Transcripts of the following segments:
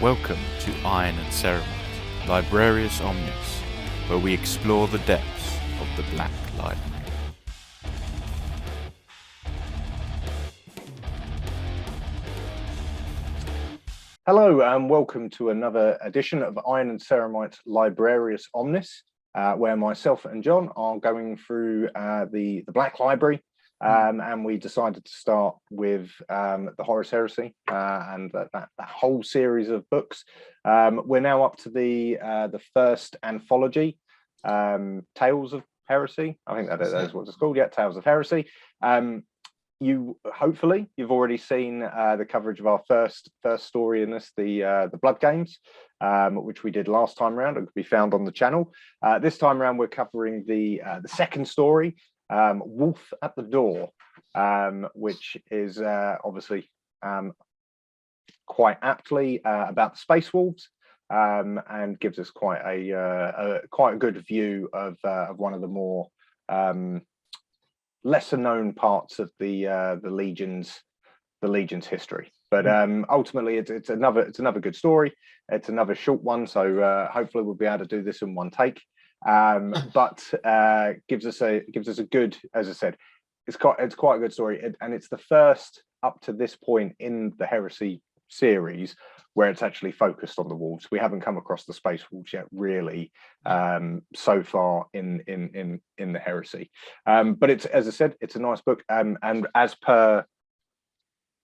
Welcome to Iron and Ceremony, Librarius Omnis, where we explore the depths of the Black Library. Hello and welcome to another edition of Iron and Ceramite Librarius Omnis, where myself and John are going through the Black Library, and we decided to start with the Horus Heresy and that whole series of books. We're now up to the first anthology, Tales of Heresy. I think that is what it's called. Yeah, Tales of Heresy. Hopefully you've already seen the coverage of our first story in this, the Blood Games, which we did last time around. It could be found on the channel. This time around we're covering the second story, Wolf at the Door, which is obviously quite aptly about the Space Wolves, and gives us quite a good view of one of the more lesser known parts of the Legion's history. But ultimately it's another good story. It's another short one, so hopefully we'll be able to do this in one take. But gives us a good, as I said, it's quite a good story, and it's the first up to this point in the Heresy series where it's actually focused on the wolves. We haven't come across the Space Wolves yet, really, so far in the Heresy. But it's, as I said, it's a nice book, and as per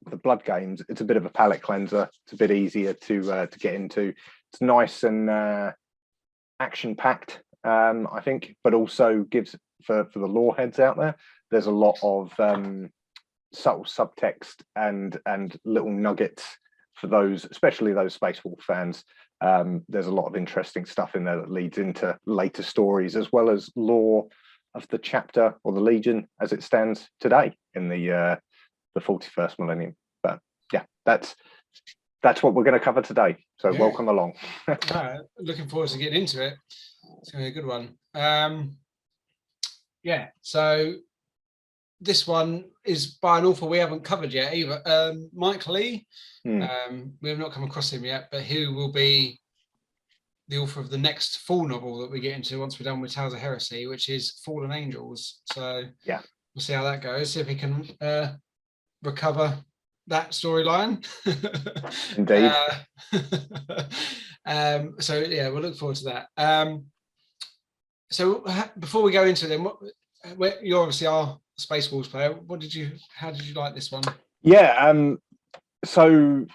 the Blood Games, it's a bit of a palate cleanser. It's a bit easier to get into. It's nice and action packed, I think, but also gives for the lore heads out there. There's a lot of subtle subtext and little nuggets for those, especially those Space Wolf fans. There's a lot of interesting stuff in there that leads into later stories, as well as lore of the chapter or the Legion as it stands today in the 41st millennium. But yeah, that's what we're going to cover today. So yeah. Welcome along. Looking forward to getting into it. It's going to be a good one. Yeah, so this one is by an author we haven't covered yet either. Mike Lee. We have not come across him yet, but he will be the author of the next full novel that we get into once we're done with Tales of Heresy, which is Fallen Angels. So yeah, we'll see how that goes. See if he can recover that storyline. Indeed. So yeah, we'll look forward to that. So before we go into them, you're obviously our Space Wolves player. How did you like this one? Yeah. So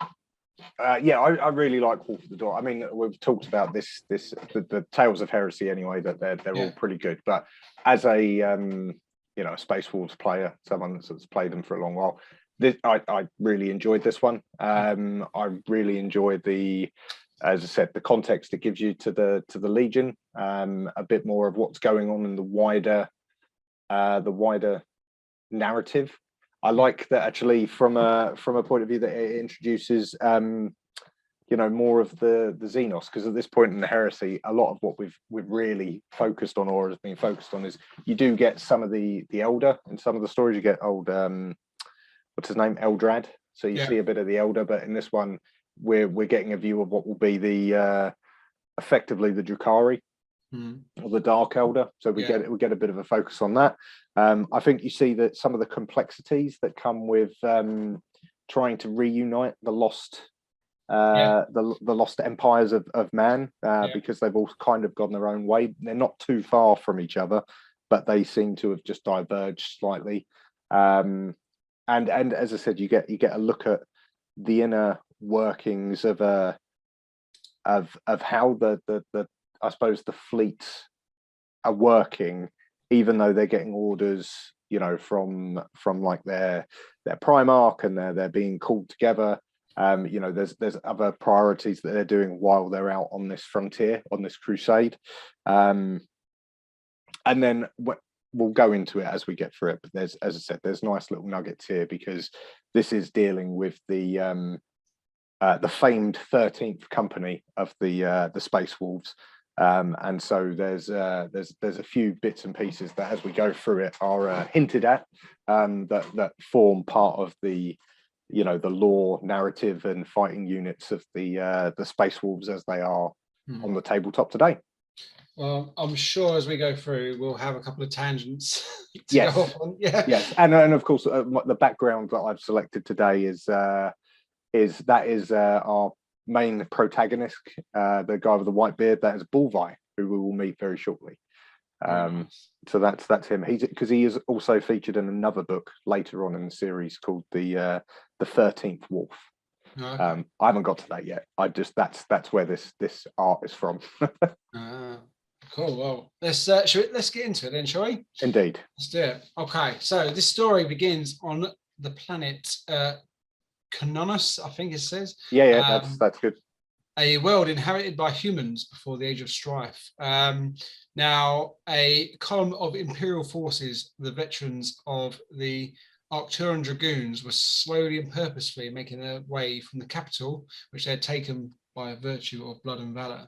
I really like Wolf at the Door. I mean, we've talked about the Tales of Heresy anyway, that they're all pretty good. But as a Space Wolves player, someone that's played them for a long while, I really enjoyed this one. I really enjoyed as I said, the context it gives you to the Legion, a bit more of what's going on in the wider narrative. I like that actually from a point of view that it introduces more of the Xenos, because at this point in the Heresy, a lot of what we've really focused on, or has been focused on, is you do get some of the Elder in some of the stories. You get old what's his name, Eldrad, so you see a bit of the Elder, but in this one we're getting a view of what will be the effectively the Drukhari, or the Dark Elder. So we get a bit of a focus on that. I think you see that some of the complexities that come with trying to reunite the lost the lost empires of man, because they've all kind of gone their own way. They're not too far from each other, but they seem to have just diverged slightly. And as I said, you get a look at the inner workings of how the I suppose the fleets are working, even though they're getting orders, from like their Primarch, and they're being called together. There's other priorities that they're doing while they're out on this frontier, on this crusade. And then we'll go into it as we get through it. But as I said, there's nice little nuggets here, because this is dealing with the famed 13th company of the Space Wolves. And so there's a few bits and pieces that, as we go through it, are hinted at, that form part of the the lore, narrative, and fighting units of the Space Wolves as they are on the tabletop today. Well, I'm sure as we go through, we'll have a couple of tangents to Yes. go off on. Yeah. Yes, and of course, the background that I've selected today is our main protagonist, the guy with the white beard. That is Bulvi, who we will meet very shortly. Nice. So that's him. He is also featured in another book later on in the series called the 13th Wolf. Okay. I haven't got to that yet. That's where this art is from. Cool. Well, let's get into it then, shall we? Indeed. Let's do it. Okay. So this story begins on the planet Canonis, I think it says. Yeah, that's good. A world inhabited by humans before the Age of Strife. Now, a column of Imperial forces, the veterans of the Arcturan Dragoons, were slowly and purposefully making their way from the capital, which they had taken by virtue of blood and valor.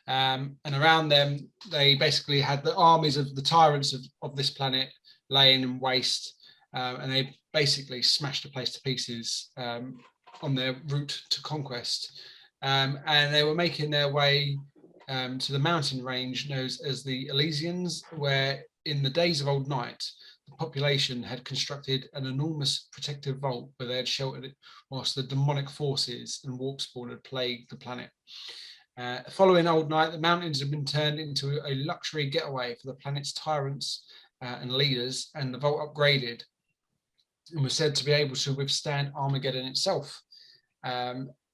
And around them, they basically had the armies of the tyrants of this planet laying in waste, and they basically smashed the place to pieces on their route to conquest. And they were making their way to the mountain range known as the Elysians, where in the days of old night, the population had constructed an enormous protective vault where they had sheltered it whilst the demonic forces and warp spawn had plagued the planet. Following old night, the mountains had been turned into a luxury getaway for the planet's tyrants and leaders, and the vault upgraded and was said to be able to withstand Armageddon itself.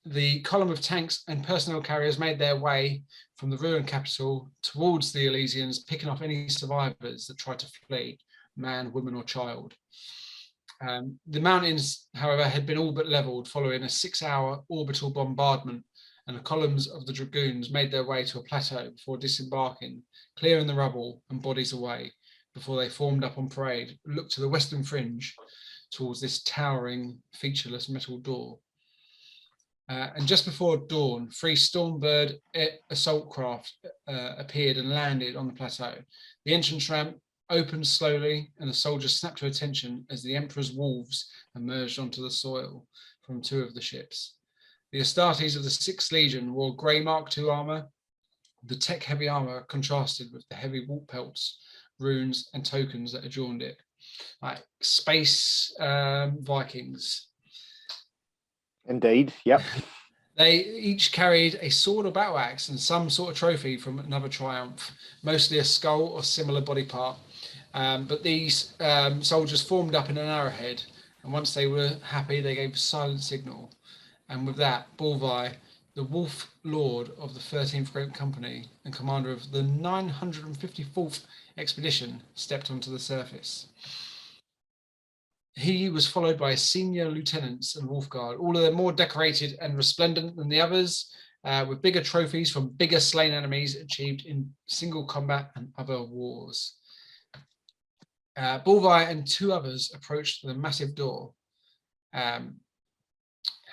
The column of tanks and personnel carriers made their way from the ruined capital towards the Elysians, picking off any survivors that tried to flee, man, woman, or child. The mountains, however, had been all but leveled following a 6-hour orbital bombardment, and the columns of the Dragoons made their way to a plateau before disembarking, clearing the rubble and bodies away before they formed up on parade, looked to the western fringe towards this towering, featureless metal door. And just before dawn, 3 Stormbird assault craft appeared and landed on the plateau. The entrance ramp opened slowly, and the soldiers snapped to attention as the Emperor's wolves emerged onto the soil from 2 of the ships. The Astartes of the 6th Legion wore grey Mark II armor. The tech-heavy armor contrasted with the heavy warp pelts, runes, and tokens that adorned it, like space Vikings. Indeed, yep. They each carried a sword or battle axe and some sort of trophy from another triumph, mostly a skull or similar body part. But these soldiers formed up in an arrowhead, and once they were happy, they gave a silent signal. And with that, Bulvi, the Wolf Lord of the 13th Great Company and commander of the 954th Expedition, stepped onto the surface. He was followed by senior lieutenants and Wolf Guard, all of them more decorated and resplendent than the others, with bigger trophies from bigger slain enemies achieved in single combat and other wars. Bulvi and 2 others approached the massive door.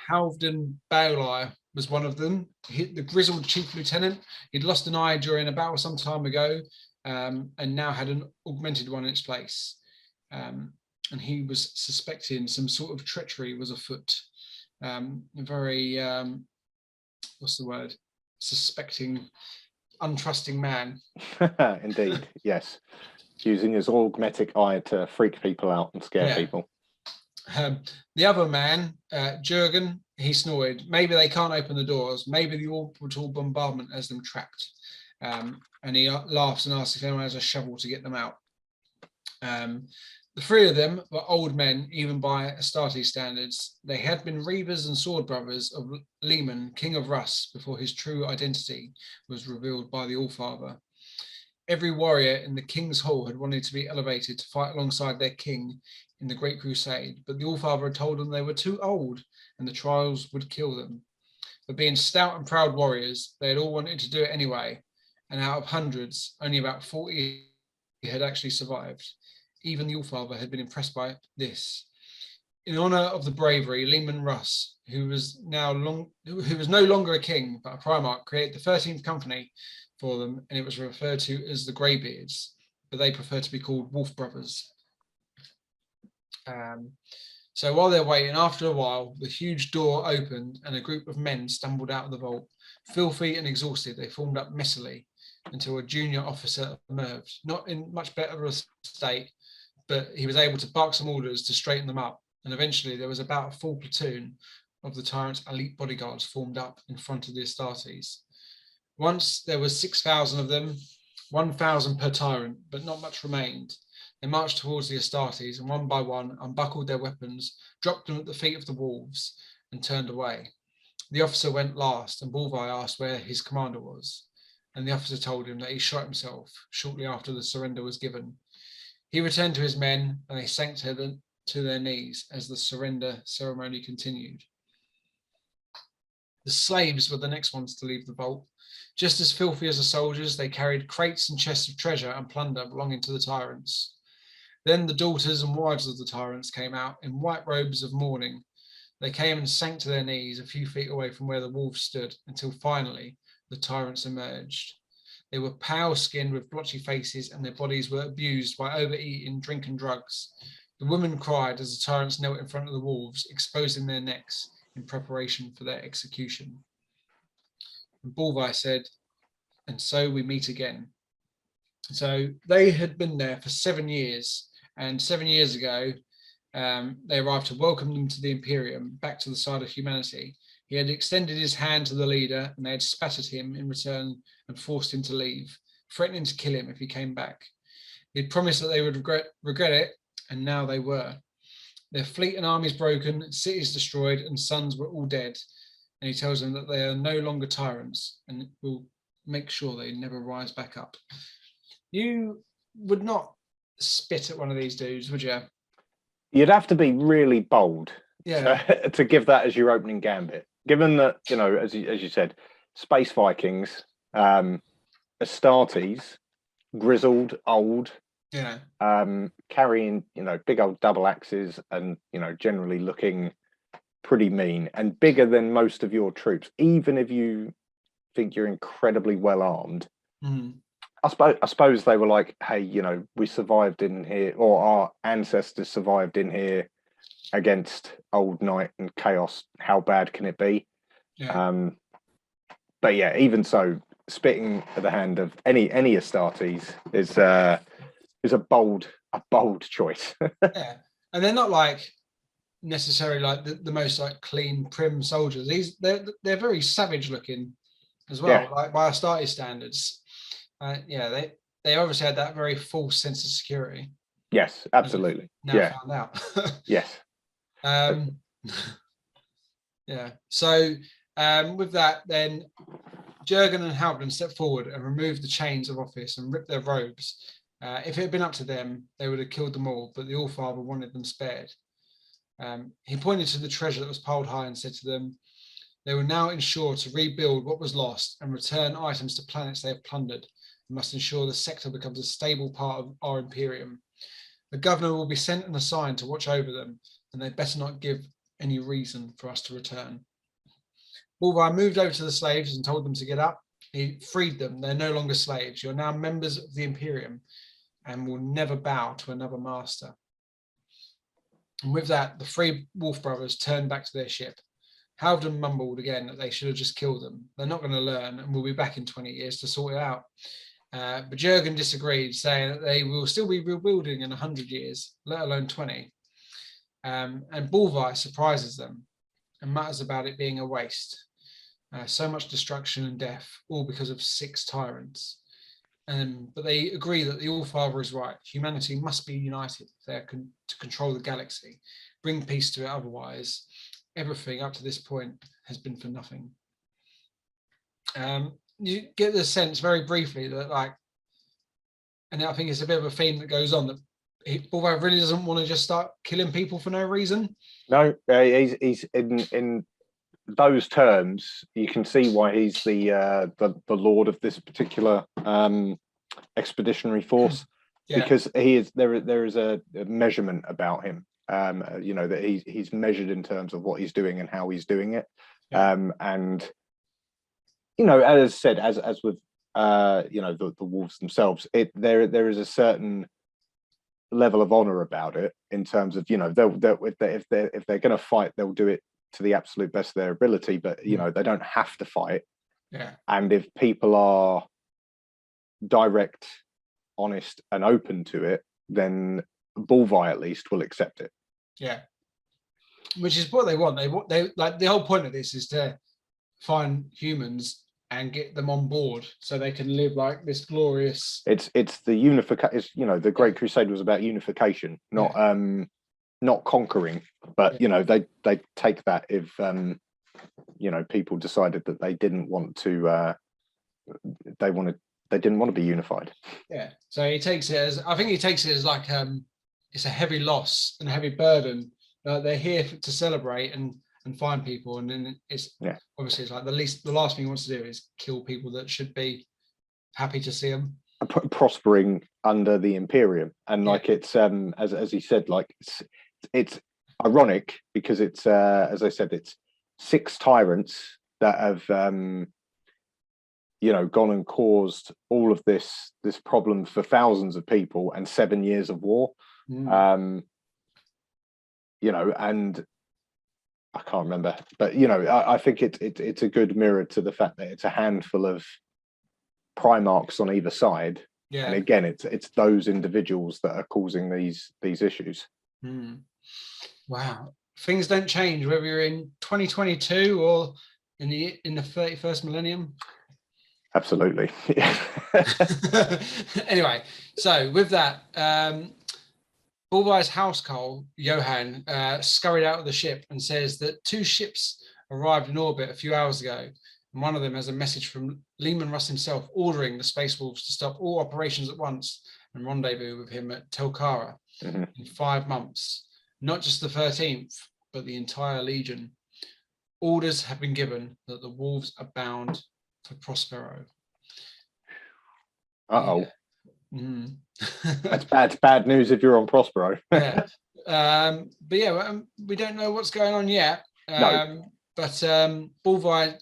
Halvdan Baoli was one of them. The grizzled chief lieutenant. He'd lost an eye during a battle some time ago, and now had an augmented one in its place. And he was suspecting some sort of treachery was afoot. A very, what's the word? Suspecting, untrusting man. Indeed, yes. Using his augmetic eye to freak people out and scare people. The other man, Jurgen, he snored. Maybe they can't open the doors. Maybe the orbital bombardment has them trapped. And he laughs and asks if anyone has a shovel to get them out. The 3 of them were old men, even by Astartes standards. They had been reavers and sword brothers of Leman, King of Russ, before his true identity was revealed by the Allfather. Every warrior in the King's Hall had wanted to be elevated to fight alongside their king in the Great Crusade, but the Allfather had told them they were too old and the trials would kill them. But being stout and proud warriors, they had all wanted to do it anyway, and out of hundreds, only about 40 had actually survived. Even the Allfather had been impressed by this. In honor of the bravery, Leman Russ, who was no longer a king but a Primarch, created the 13th Company for them, and it was referred to as the Greybeards, but they prefer to be called Wolf Brothers. So while they're waiting, after a while, the huge door opened and a group of men stumbled out of the vault. Filthy and exhausted, they formed up messily until a junior officer emerged, not in much better a state, but he was able to bark some orders to straighten them up. And eventually there was about a full platoon of the tyrant's elite bodyguards formed up in front of the Astartes. Once there was 6,000 of them, 1,000 per tyrant, but not much remained. They marched towards the Astartes and one by one unbuckled their weapons, dropped them at the feet of the wolves, and turned away. The officer went last, and Bulvi asked where his commander was, and the officer told him that he shot himself shortly after the surrender was given. He returned to his men, and they sank to their knees as the surrender ceremony continued. The slaves were the next ones to leave the vault. Just as filthy as the soldiers, they carried crates and chests of treasure and plunder belonging to the tyrants. Then the daughters and wives of the tyrants came out in white robes of mourning. They came and sank to their knees a few feet away from where the wolves stood until finally the tyrants emerged. They were pale-skinned with blotchy faces and their bodies were abused by overeating, drink and drugs. The women cried as the tyrants knelt in front of the wolves, exposing their necks in preparation for their execution. And Bulvi said, "And so we meet again." So they had been there for 7 years, and 7 years ago, they arrived to welcome them to the Imperium, back to the side of humanity. He had extended his hand to the leader, and they had spat at him in return and forced him to leave, threatening to kill him if he came back. He had promised that they would regret it, and now they were. Their fleet and armies broken, cities destroyed, and sons were all dead. And he tells them that they are no longer tyrants and will make sure they never rise back up. You would not spit at one of these dudes, would you? You'd have to be really bold Yeah. to give that as your opening gambit. Given that, you know, as you said, space Vikings, Astartes, grizzled, old, Yeah. carrying, you know, big old double axes and, you know, generally looking pretty mean and bigger than most of your troops, even if you think you're incredibly well armed. I suppose they were like, hey, you know, we survived in here, or our ancestors survived in here against old night and chaos. How bad can it be? Yeah. But yeah, even so, spitting at the hand of any Astartes is a bold choice. Yeah. And they're not like necessarily like the most like clean, prim soldiers. They're very savage looking as well, Yeah. like by Astartes standards. Yeah, they obviously had that very false sense of security. Yes, absolutely. Now found out. Yes. Yeah. So with that, then Jurgen and Halvdan stepped forward and removed the chains of office and ripped their robes. If it had been up to them, they would have killed them all, but the Allfather wanted them spared. He pointed to the treasure that was piled high and said to them, they will now ensure to rebuild what was lost and return items to planets they have plundered, and must ensure the sector becomes a stable part of our Imperium. The governor will be sent and assigned to watch over them, and they better not give any reason for us to return. Bulvi moved over to the slaves and told them to get up. He freed them. They're no longer slaves. You're now members of the Imperium and will never bow to another master. And with that, the three Wolf brothers turned back to their ship. Halvdan mumbled again that they should have just killed them. They're not going to learn, and we'll be back in 20 years to sort it out. But Jurgen disagreed, saying that they will still be rebuilding in 100 years, let alone 20. And Bulvi surprises them and mutters about it being a waste. So much destruction and death, all because of 6 tyrants. But they agree that the Allfather is right. Humanity must be united if they are to control the galaxy, bring peace to it. Otherwise, everything up to this point has been for nothing. You get the sense very briefly that, like, and I think it's a bit of a theme that goes on, that Bulvi really doesn't want to just start killing people for no reason. No, he's in those terms. You can see why he's the lord of this particular expeditionary force, because there is a measurement about him. You know, that he's measured in terms of what he's doing and how he's doing it. And you know, as said, as with you know, the wolves themselves, there is a certain level of honor about it, in terms of, you know, they'll if they're going to fight, they'll do it to the absolute best of their ability, but you know, they don't have to fight. Yeah. And if people are direct, honest, and open to it, then Bulvi at least will accept it. Yeah. Which is what they want. They like, the whole point of this is to find humans and get them on board so they can live like this glorious. It's the unification. You know, the Great Crusade was about unification, not not conquering. But you know, they take that if you know, people decided that they didn't want to. They didn't want to be unified. Yeah. So he takes it as, I think he takes it as like it's a heavy loss and a heavy burden. They're here to celebrate and find people, and then it's obviously it's like the last thing he wants to do is kill people that should be happy to see them prospering under the Imperium. And like it's as he said, like it's ironic because it's as I said, it's 6 tyrants that have you know, gone and caused all of this problem for thousands of people, and 7 years of war. You know, and I can't remember, but you know, I think it's a good mirror to the fact that it's a handful of Primarchs on either side. Yeah. And again, it's those individuals that are causing these issues. Wow. Things don't change whether you're in 2022 or in the 31st millennium. Absolutely. Anyway, so with that, Bulvi's housecarl, Johann, scurried out of the ship and says that 2 ships arrived in orbit a few hours ago, and one of them has a message from Leman Russ himself ordering the Space Wolves to stop all operations at once and rendezvous with him at Telkara in 5 months. Not just the 13th, but the entire Legion. Orders have been given that the Wolves are bound for Prospero. That's bad news if you're on Prospero. But yeah, we don't know what's going on yet. No. But Bulvi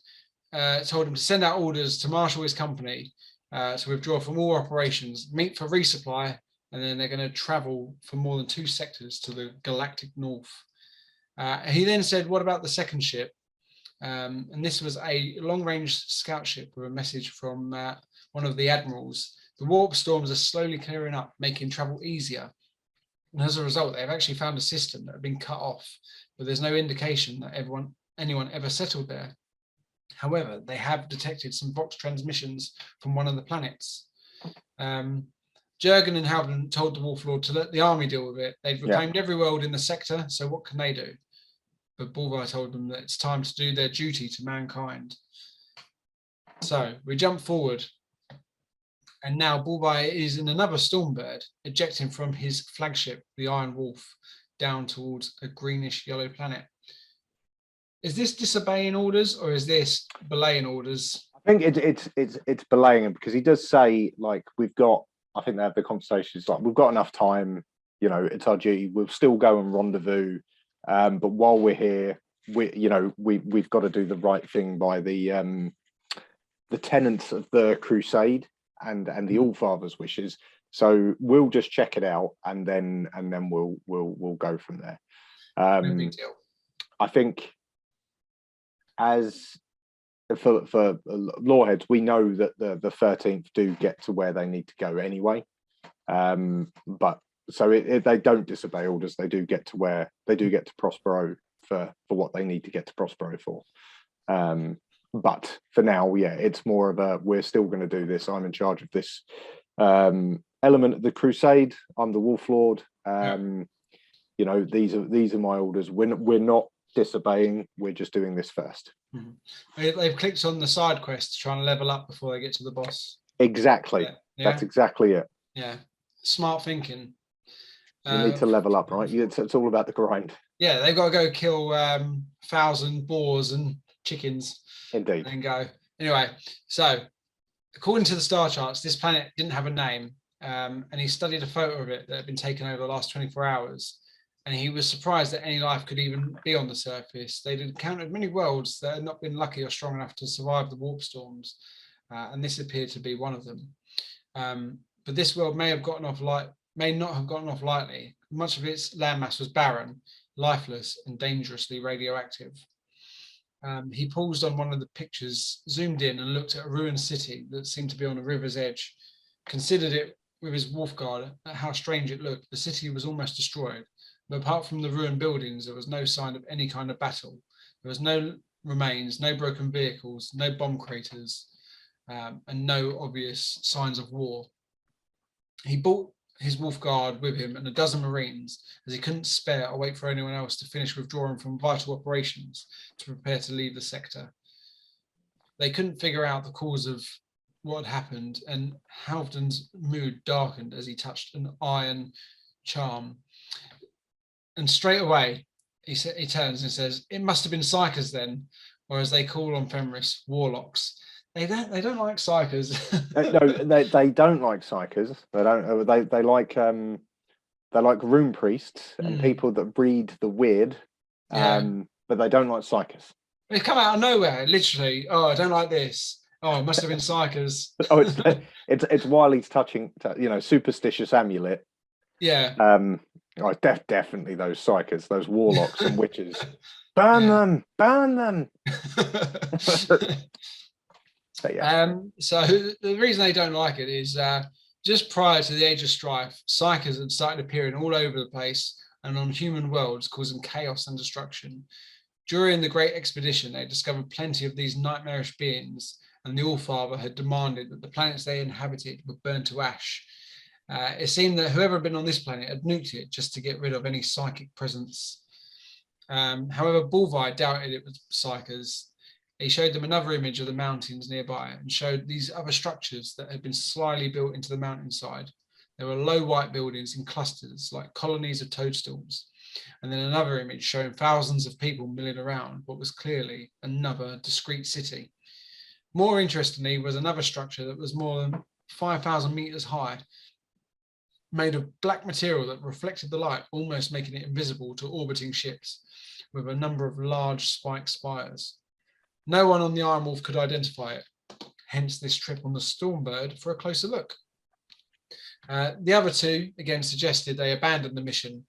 told him to send out orders to marshal his company to withdraw from all operations, meet for resupply, and then they're going to travel for more than 2 sectors to the galactic north. He then said, what about the second ship? And this was a long-range scout ship with a message from one of the admirals. The warp storms are slowly clearing up, making travel easier. And as a result, they've actually found a system that had been cut off, but there's no indication that anyone ever settled there. However, they have detected some Vox transmissions from one of the planets. Jurgen and Halden told the Wolf Lord to let the army deal with it. They've reclaimed every world in the sector, so what can they do? But Bulvi told them that it's time to do their duty to mankind. So we jump forward, and now Bulvi is in another Stormbird, ejecting from his flagship, the Iron Wolf, down towards a greenish yellow planet. Is this disobeying orders, or is this belaying orders? I think it's belaying them, because he does say, like, we've got, I think they have the conversations like, we've got enough time, you know, it's our duty, we'll still go and rendezvous, but while we're here, we've got to do the right thing by the tenets of the Crusade and the Allfather's wishes. So we'll just check it out, and then we'll go from there. No big deal. I think, as for Loreheads, we know that the 13th do get to where they need to go anyway. But so they don't disobey orders. They do get to Prospero for what they need to get to Prospero for. But for now, it's more of a, we're still going to do this. I'm in charge of this element of the Crusade. I'm the Wolf Lord. You know, these are my orders. We're not disobeying. We're just doing this first. They've clicked on the side quest to try and level up before they get to the boss. Exactly. That's exactly it. Yeah, smart thinking. You need to level up, right? It's all about the grind. Yeah, they've got to go kill 1,000 boars and chickens. Indeed. And then go. Anyway, so according to the star charts, this planet didn't have a name, and he studied a photo of it that had been taken over the last 24 hours. And he was surprised that any life could even be on the surface. They'd encountered many worlds that had not been lucky or strong enough to survive the warp storms, and this appeared to be one of them. But this world may have gotten off light may not have gotten off lightly. Much of its landmass was barren, lifeless, and dangerously radioactive. He paused on one of the pictures, zoomed in, and looked at a ruined city that seemed to be on a river's edge. Considered it with his wolf guard at how strange it looked. The city was almost destroyed, but apart from the ruined buildings, there was no sign of any kind of battle. There was no remains, no broken vehicles, no bomb craters, and no obvious signs of war. He brought his wolf guard with him and a dozen marines, as he couldn't spare or wait for anyone else to finish withdrawing from vital operations to prepare to leave the sector. They couldn't figure out the cause of what had happened, and Halfdan's mood darkened as he touched an iron charm. And straight away, he turns and says, "It must have been psychers then," or as they call on Fenris, warlocks. They don't like psychers. No, they don't like psychers. They like rune priests and people that breed the weird. But they don't like psychers. They come out of nowhere, literally. Oh, I don't like this. Oh, it must have been psychers. Oh, it's Wiley's touching, superstitious amulet. Yeah. Definitely those psychers, those warlocks and witches. Burn them, burn them. So the reason they don't like it is just prior to the Age of Strife, psychers had started appearing all over the place and on human worlds, causing chaos and destruction. During the Great Expedition, they discovered plenty of these nightmarish beings, and the Allfather had demanded that the planets they inhabited were burned to ash. It seemed that whoever had been on this planet had nuked it just to get rid of any psychic presence. However, Bulvi doubted it was psychers. He showed them another image of the mountains nearby and showed these other structures that had been slyly built into the mountainside. There were low white buildings in clusters like colonies of toadstools. And then another image showing thousands of people milling around what was clearly another discrete city. More interestingly was another structure that was more than 5,000 meters high, made of black material that reflected the light, almost making it invisible to orbiting ships, with a number of large spiked spires. No one on the Iron Wolf could identify it, hence this trip on the Stormbird for a closer look. The other two, again, suggested they abandon the mission,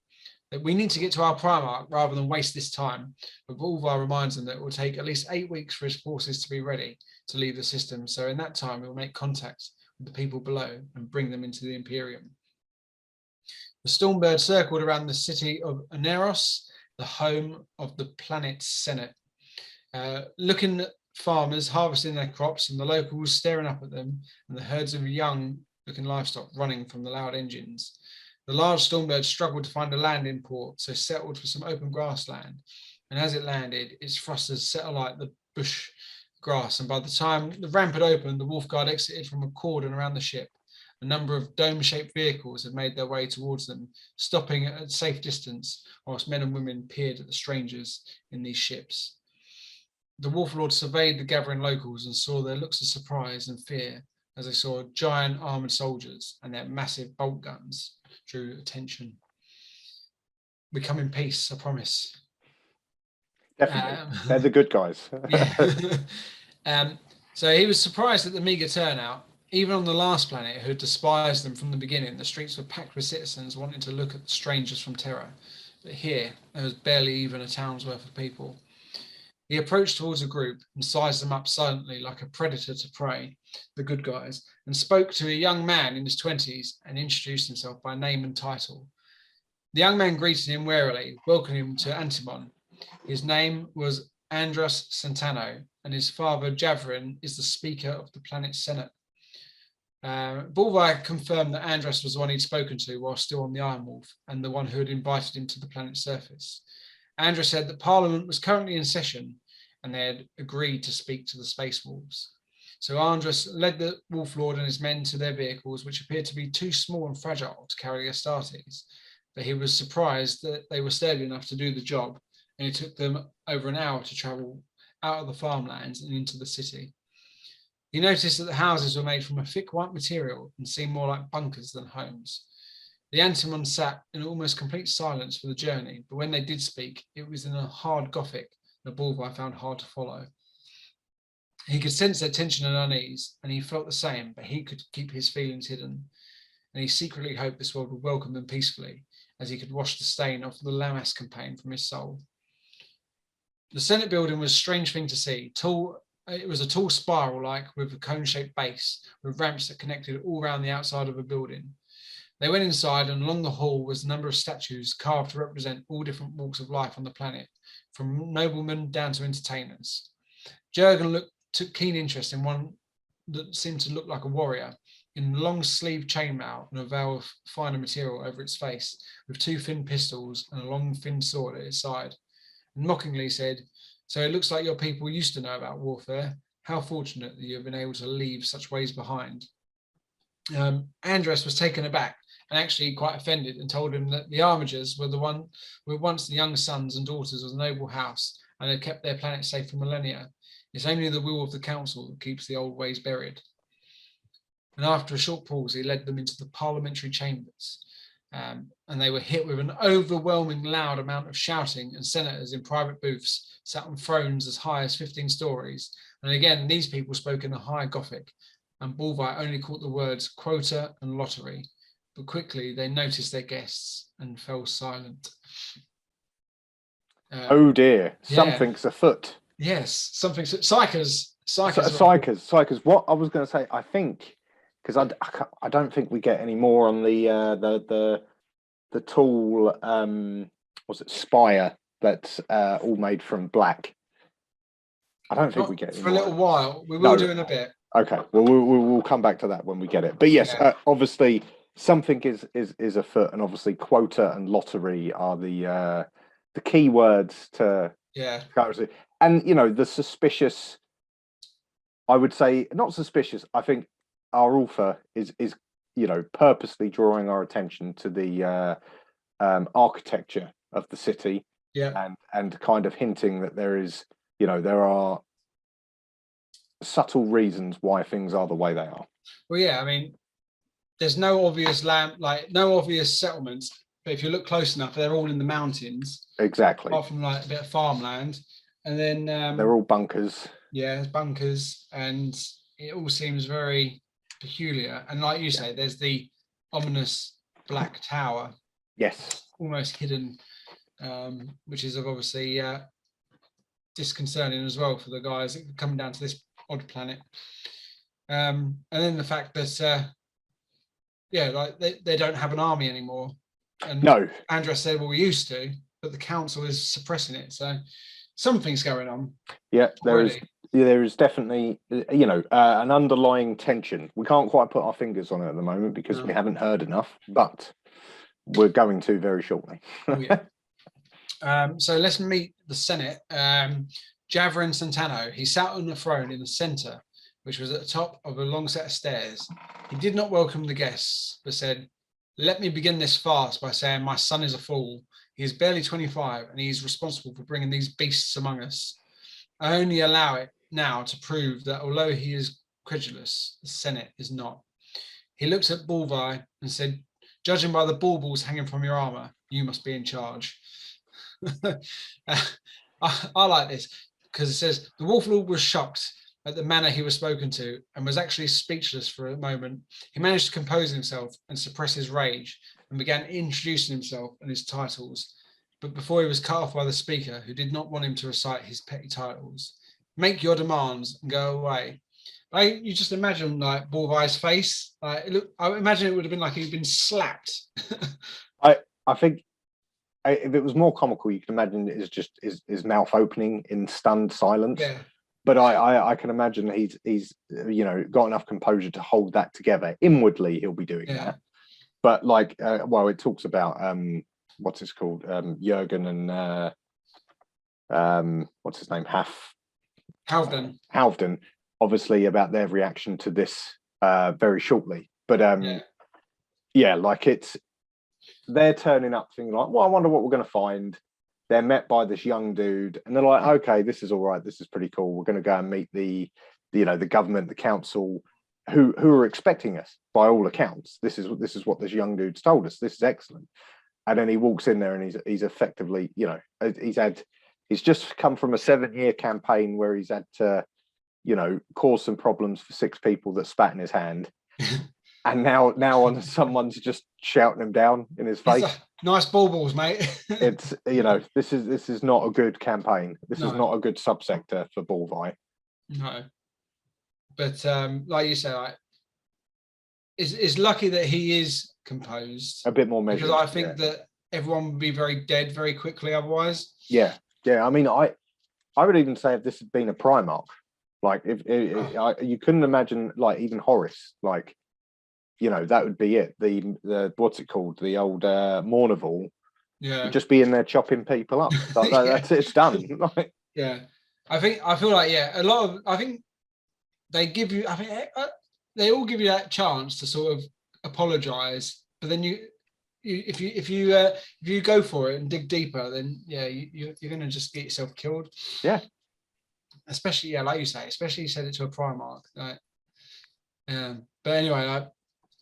that we need to get to our Primarch rather than waste this time, but Bulvi reminds them that it will take at least 8 weeks for his forces to be ready to leave the system, so in that time we will make contact with the people below and bring them into the Imperium. The Stormbird circled around the city of Aneros, the home of the planet's Senate. Looking at farmers harvesting their crops and the locals staring up at them, and the herds of young-looking livestock running from the loud engines. The large Stormbird struggled to find a landing port, so settled for some open grassland. And as it landed, its thrusters set alight the bush grass, and by the time the ramp had opened, the Wolf Guard exited from a cordon around the ship. A number of dome-shaped vehicles had made their way towards them, stopping at a safe distance, whilst men and women peered at the strangers in these ships. The Wolf Lord surveyed the gathering locals and saw their looks of surprise and fear as they saw giant armoured soldiers and their massive bolt guns drew attention. "We come in peace, I promise." Definitely. They're the good guys. So he was surprised at the meagre turnout. Even on the last planet, who had despised them from the beginning, the streets were packed with citizens wanting to look at the strangers from Terra. But here, there was barely even a town's worth of people. He approached towards a group and sized them up silently like a predator to prey, the good guys, and spoke to a young man in his 20s and introduced himself by name and title. The young man greeted him warily, welcoming him to Antimon. His name was Andros Santano, and his father, Javrin, is the Speaker of the planet's Senate. Bulvi confirmed that Andros was the one he'd spoken to while still on the Iron Wolf, and the one who had invited him to the planet's surface. Andros said that Parliament was currently in session, and they had agreed to speak to the Space Wolves. So Andros led the Wolf Lord and his men to their vehicles, which appeared to be too small and fragile to carry Astartes, but he was surprised that they were sturdy enough to do the job, and it took them over an hour to travel out of the farmlands and into the city. He noticed that the houses were made from a thick white material and seemed more like bunkers than homes. The Antimon sat in almost complete silence for the journey, but when they did speak, it was in a hard Gothic that Bulvi found hard to follow. He could sense their tension and unease, and he felt the same, but he could keep his feelings hidden. and he secretly hoped this world would welcome them peacefully, as he could wash the stain off the Lamas campaign from his soul. The Senate building was a strange thing to see. It was a tall spiral-like with a cone-shaped base, with ramps that connected all around the outside of a building. They went inside, and along the hall was a number of statues carved to represent all different walks of life on the planet, from noblemen down to entertainers. Jurgen took keen interest in one that seemed to look like a warrior, in long sleeve chainmail and a veil of finer material over its face, with 2 thin pistols and a long thin sword at its side, and mockingly said, "So it looks like your people used to know about warfare. How fortunate that you have been able to leave such ways behind." Andres was taken aback and actually quite offended, and told him that the Armigers were once the young sons and daughters of the noble house, and had kept their planet safe for millennia. It's only the will of the council that keeps the old ways buried. And after a short pause, he led them into the parliamentary chambers, and they were hit with an overwhelming loud amount of shouting, and senators in private booths sat on thrones as high as 15 stories. And again, these people spoke in a high Gothic, and Bulvi only caught the words quota and lottery. But quickly they noticed their guests and fell silent. Oh dear, something's afoot. Yes, something's Psychers. Psychers. What I was going to say, I think, because I don't think we get any more on the tall was it spire that's all made from black. I don't think we get any for more. A little while. We will do in a bit. Okay, well we'll come back to that when we get it. But yes, obviously something is afoot, and obviously quota and lottery are the key words to currency. And the suspicious, I would say, not suspicious. I think our author is purposely drawing our attention to the architecture of the city, and kind of hinting that there are subtle reasons why things are the way they are. Well, yeah, I mean, there's no obvious no obvious settlements, but if you look close enough, they're all in the mountains. Exactly. Apart from a bit of farmland, and then they're all bunkers. Yeah, there's bunkers, and it all seems very peculiar. And like you say, there's the ominous black tower. Yes. Almost hidden, which is obviously disconcerting as well for the guys coming down to this odd planet. And then the fact that they don't have an army anymore. And no, Andres said, well, we used to, but the council is suppressing it. So something's going on. Yeah, there is definitely an underlying tension. We can't quite put our fingers on it at the moment because we haven't heard enough, but we're going to very shortly. Oh, yeah. So let's meet the Senate. Javerin Santano, he sat on the throne in the center, which was at the top of a long set of stairs. He did not welcome the guests, but said, "Let me begin this fast by saying my son is a fool. He is barely 25, and he is responsible for bringing these beasts among us. I only allow it now to prove that although he is credulous, the Senate is not." He looked at Bulvi and said, "Judging by the baubles hanging from your armor, you must be in charge." I like this because it says the Wolf Lord was shocked at the manner he was spoken to and was actually speechless for a moment. He managed to compose himself and suppress his rage and began introducing himself and his titles. But before he was cut off by the speaker, who did not want him to recite his petty titles. "Make your demands and go away." You just imagine like Bulvi's face. I imagine it would have been like he'd been slapped. I think if it was more comical, you can imagine it is just his mouth opening in stunned silence. Yeah. But I can imagine he's got enough composure to hold that together. Inwardly, he'll be doing that. But it talks about what's it called, Jurgen and what's his name, Halfdan. Obviously, about their reaction to this very shortly. But they're turning up thinking like, well, I wonder what we're going to find. They're met by this young dude, and they're like, okay, this is all right. This is pretty cool. We're going to go and meet the government, the council, who are expecting us by all accounts. This is what this young dude's told us. This is excellent. And then he walks in there, and he's effectively, he's just come from a 7-year campaign where he's had to, cause some problems for 6 people that spat in his hand. and now on someone's just shouting him down in his face. Nice balls, mate. It's this is not a good campaign. This is not a good subsector for Bulvi. No, but like you say, it's lucky that he is composed. A bit more measured. Because I think that everyone would be very dead very quickly otherwise. Yeah. I mean, I would even say if this had been a Primarch, like if you couldn't imagine, like even Horus, like that would be it. The what's it called? The old Mournival. Yeah. Would just be in there chopping people up. That's it. It's done. Like, yeah. I feel like I think they give you. I think they all give you that chance to sort of apologize, but then if you go for it and dig deeper, then you're going to just get yourself killed. Yeah. Especially like you say, especially you said it to a Primarch. Like, but anyway,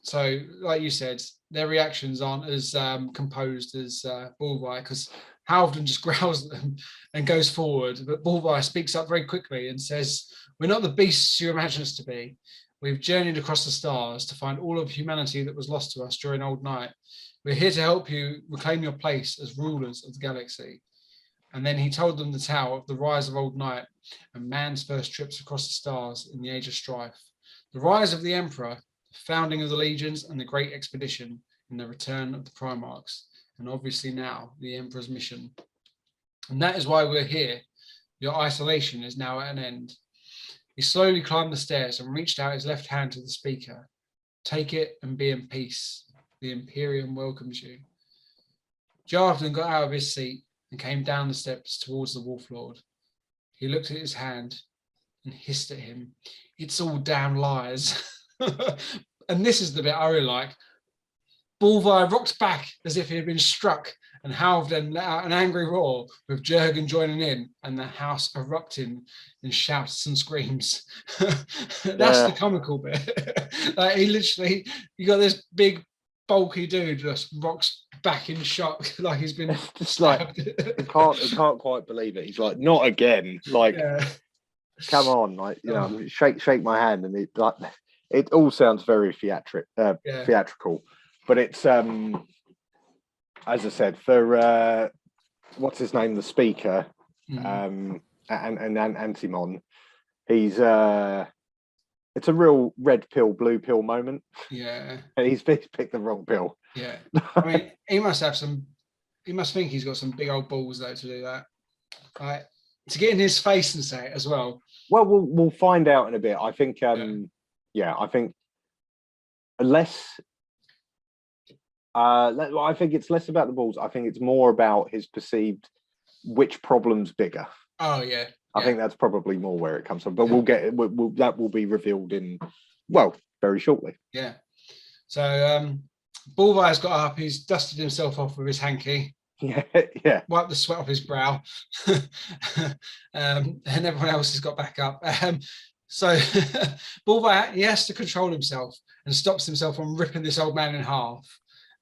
so like you said, their reactions aren't as composed as Bulvi, because Halfdan just growls at them and goes forward, but Bulvi speaks up very quickly and says, "We're not the beasts you imagine us to be. We've journeyed across the stars to find all of humanity that was lost to us during Old Night. We're here to help you reclaim your place as rulers of the galaxy." And then he told them the tale of the rise of Old Night and man's first trips across the stars in the Age of Strife, the rise of the Emperor, the founding of the legions, and the Great Expedition, and the return of the Primarchs, and obviously now the Emperor's mission. And that is why we're here. Your isolation is now at an end. He slowly climbed the stairs and reached out his left hand to the speaker. "Take it and be in peace. The Imperium welcomes you." Jarvan got out of his seat and came down the steps towards the Wolf Lord. He looked at his hand and hissed at him, "It's all damn lies." And this is the bit I really like. Bulvi rocked back as if he had been struck, and Halfdan let out an angry roar, with Jurgen joining in, and the house erupting in shouts and screams. That's the comical bit. Like you got this big, bulky dude just rocks back in shock, like he's been just stabbed. He can't quite believe it. He's like, "Not again!" Like, come on, like shake my hand, and it all sounds very theatrical. But it's as I said, for what's his name, the speaker, and Antimon, he's it's a real red pill, blue pill moment. Yeah, and he's picked the wrong pill. Yeah, I mean, he must think he's got some big old balls though to do that. Like, to get in his face and say it as well. Well, we'll find out in a bit. I think I think less. I think it's less about the balls. I think it's more about his perceived which problem's bigger. Oh yeah. I think that's probably more where it comes from. But we'll get it. That will be revealed very shortly. Yeah. So Bulvi's got up. He's dusted himself off with his hanky. Yeah. Wiped the sweat off his brow. And everyone else has got back up. So Bulvi, he has to control himself and stops himself from ripping this old man in half.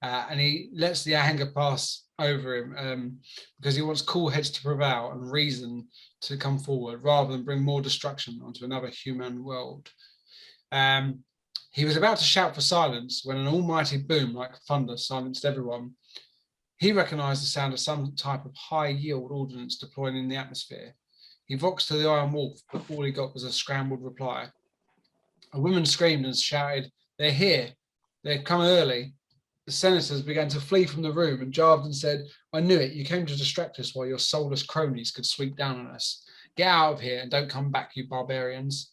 And he lets the anger pass over him because he wants cool heads to prevail and reason to come forward rather than bring more destruction onto another human world. He was about to shout for silence when an almighty boom like thunder silenced everyone. He recognized the sound of some type of high-yield ordnance deploying in the atmosphere. He voxed to the Iron Wolf, but all he got was a scrambled reply. A woman screamed and shouted, "They're here. They've come early." The senators began to flee from the room, and Jarvan said, "I knew it. You came to distract us while your soulless cronies could sweep down on us. Get out of here and don't come back, you barbarians."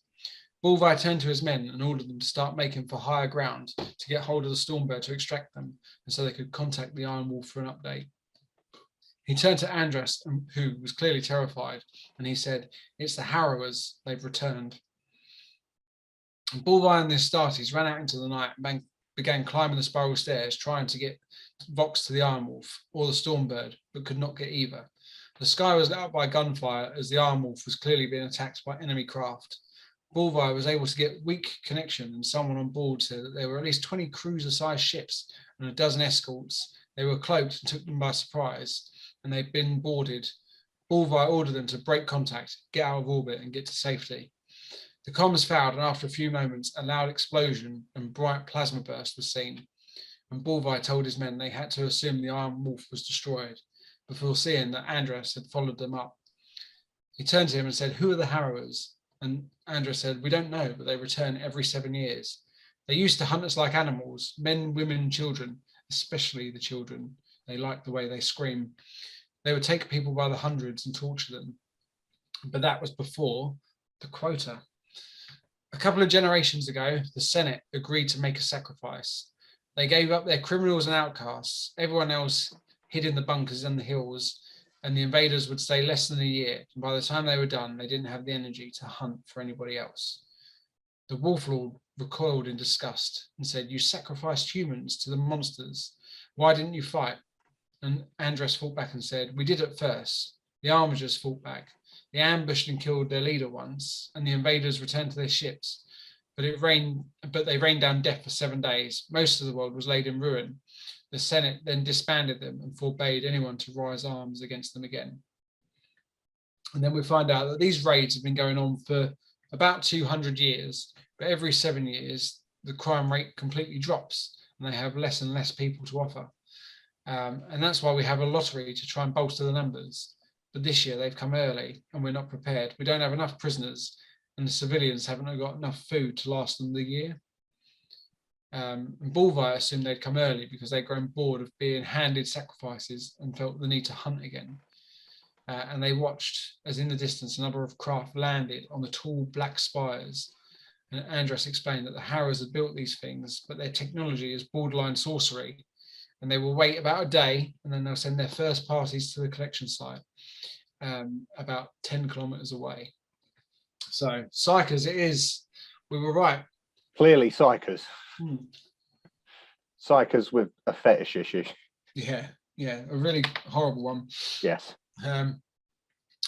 Bulvi turned to his men and ordered them to start making for higher ground to get hold of the Stormbird to extract them, and so they could contact the Iron Wolf for an update. He turned to Andras, who was clearly terrified, and he said, "It's the Harrowers. They've returned." Bulvi and the Astartes ran out into the night and began climbing the spiral stairs, trying to get Vox to the Iron Wolf or the Stormbird, but could not get either. The sky was lit up by gunfire as the Iron Wolf was clearly being attacked by enemy craft. Bulvi was able to get weak connection, and someone on board said that there were at least 20 cruiser-sized ships and a dozen escorts. They were cloaked and took them by surprise, and they'd been boarded. Bulvi ordered them to break contact, get out of orbit, and get to safety. The comms failed, and after a few moments, a loud explosion and bright plasma burst was seen. And Bulvi told his men they had to assume the Iron Wolf was destroyed, before seeing that Andras had followed them up. He turned to him and said, "Who are the Harrowers?" And Andras said, "We don't know, but they return every 7 years. They used to hunt us like animals, men, women, children, especially the children. They like the way they scream. They would take people by the hundreds and torture them. But that was before the quota. A couple of generations ago, the Senate agreed to make a sacrifice. They gave up their criminals and outcasts. Everyone else hid in the bunkers and the hills, and the invaders would stay less than a year. And by the time they were done, they didn't have the energy to hunt for anybody else. The Wolf Lord recoiled in disgust and said, 'You sacrificed humans to the monsters. Why didn't you fight?' And Andras fought back and said, 'We did at first. The armigers fought back. They ambushed and killed their leader once, and the invaders returned to their ships. But they rained down death for 7 days. Most of the world was laid in ruin. The Senate then disbanded them and forbade anyone to rise arms against them again.' And then we find out that these raids have been going on for about 200 years, but every 7 years, the crime rate completely drops, and they have less and less people to offer. And that's why we have a lottery to try and bolster the numbers. But this year they've come early and we're not prepared. We don't have enough prisoners, and the civilians haven't got enough food to last them the year. And Bulvi assumed they'd come early because they'd grown bored of being handed sacrifices and felt the need to hunt again. And they watched as in the distance a number of craft landed on the tall black spires. And Andras explained that the Harrows had built these things, but their technology is borderline sorcery. And they will wait about a day, and then they'll send their first parties to the collection site, about 10 kilometers away. So, psychers it is. We were right. Clearly psychers. Psychers with a fetish issue. Yeah, a really horrible one. Yes.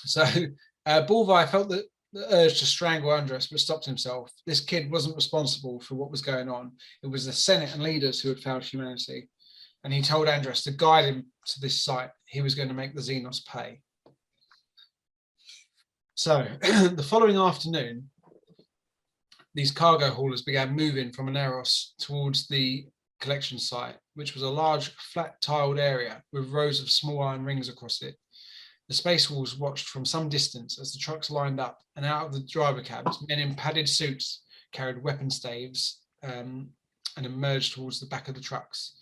So Bulvi felt the urge to strangle Andras, but stopped himself. This kid wasn't responsible for what was going on. It was the Senate and leaders who had failed humanity. And he told Andras to guide him to this site. He was going to make the Xenos pay. So the following afternoon, these cargo haulers began moving from Aneros towards the collection site, which was a large flat tiled area with rows of small iron rings across it. The Space Wolves watched from some distance as the trucks lined up, and out of the driver cabs, men in padded suits carried weapon staves and emerged towards the back of the trucks.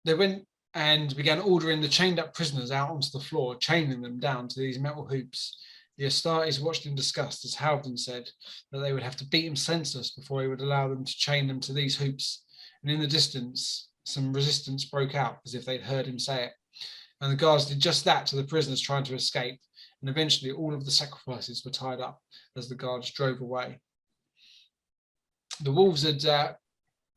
They went and began ordering the chained up prisoners out onto the floor, chaining them down to these metal hoops. The Astartes watched in disgust as Halvdan said that they would have to beat him senseless before he would allow them to chain them to these hoops. And in the distance, some resistance broke out as if they'd heard him say it. And the guards did just that to the prisoners trying to escape. And eventually all of the sacrifices were tied up as the guards drove away. The wolves had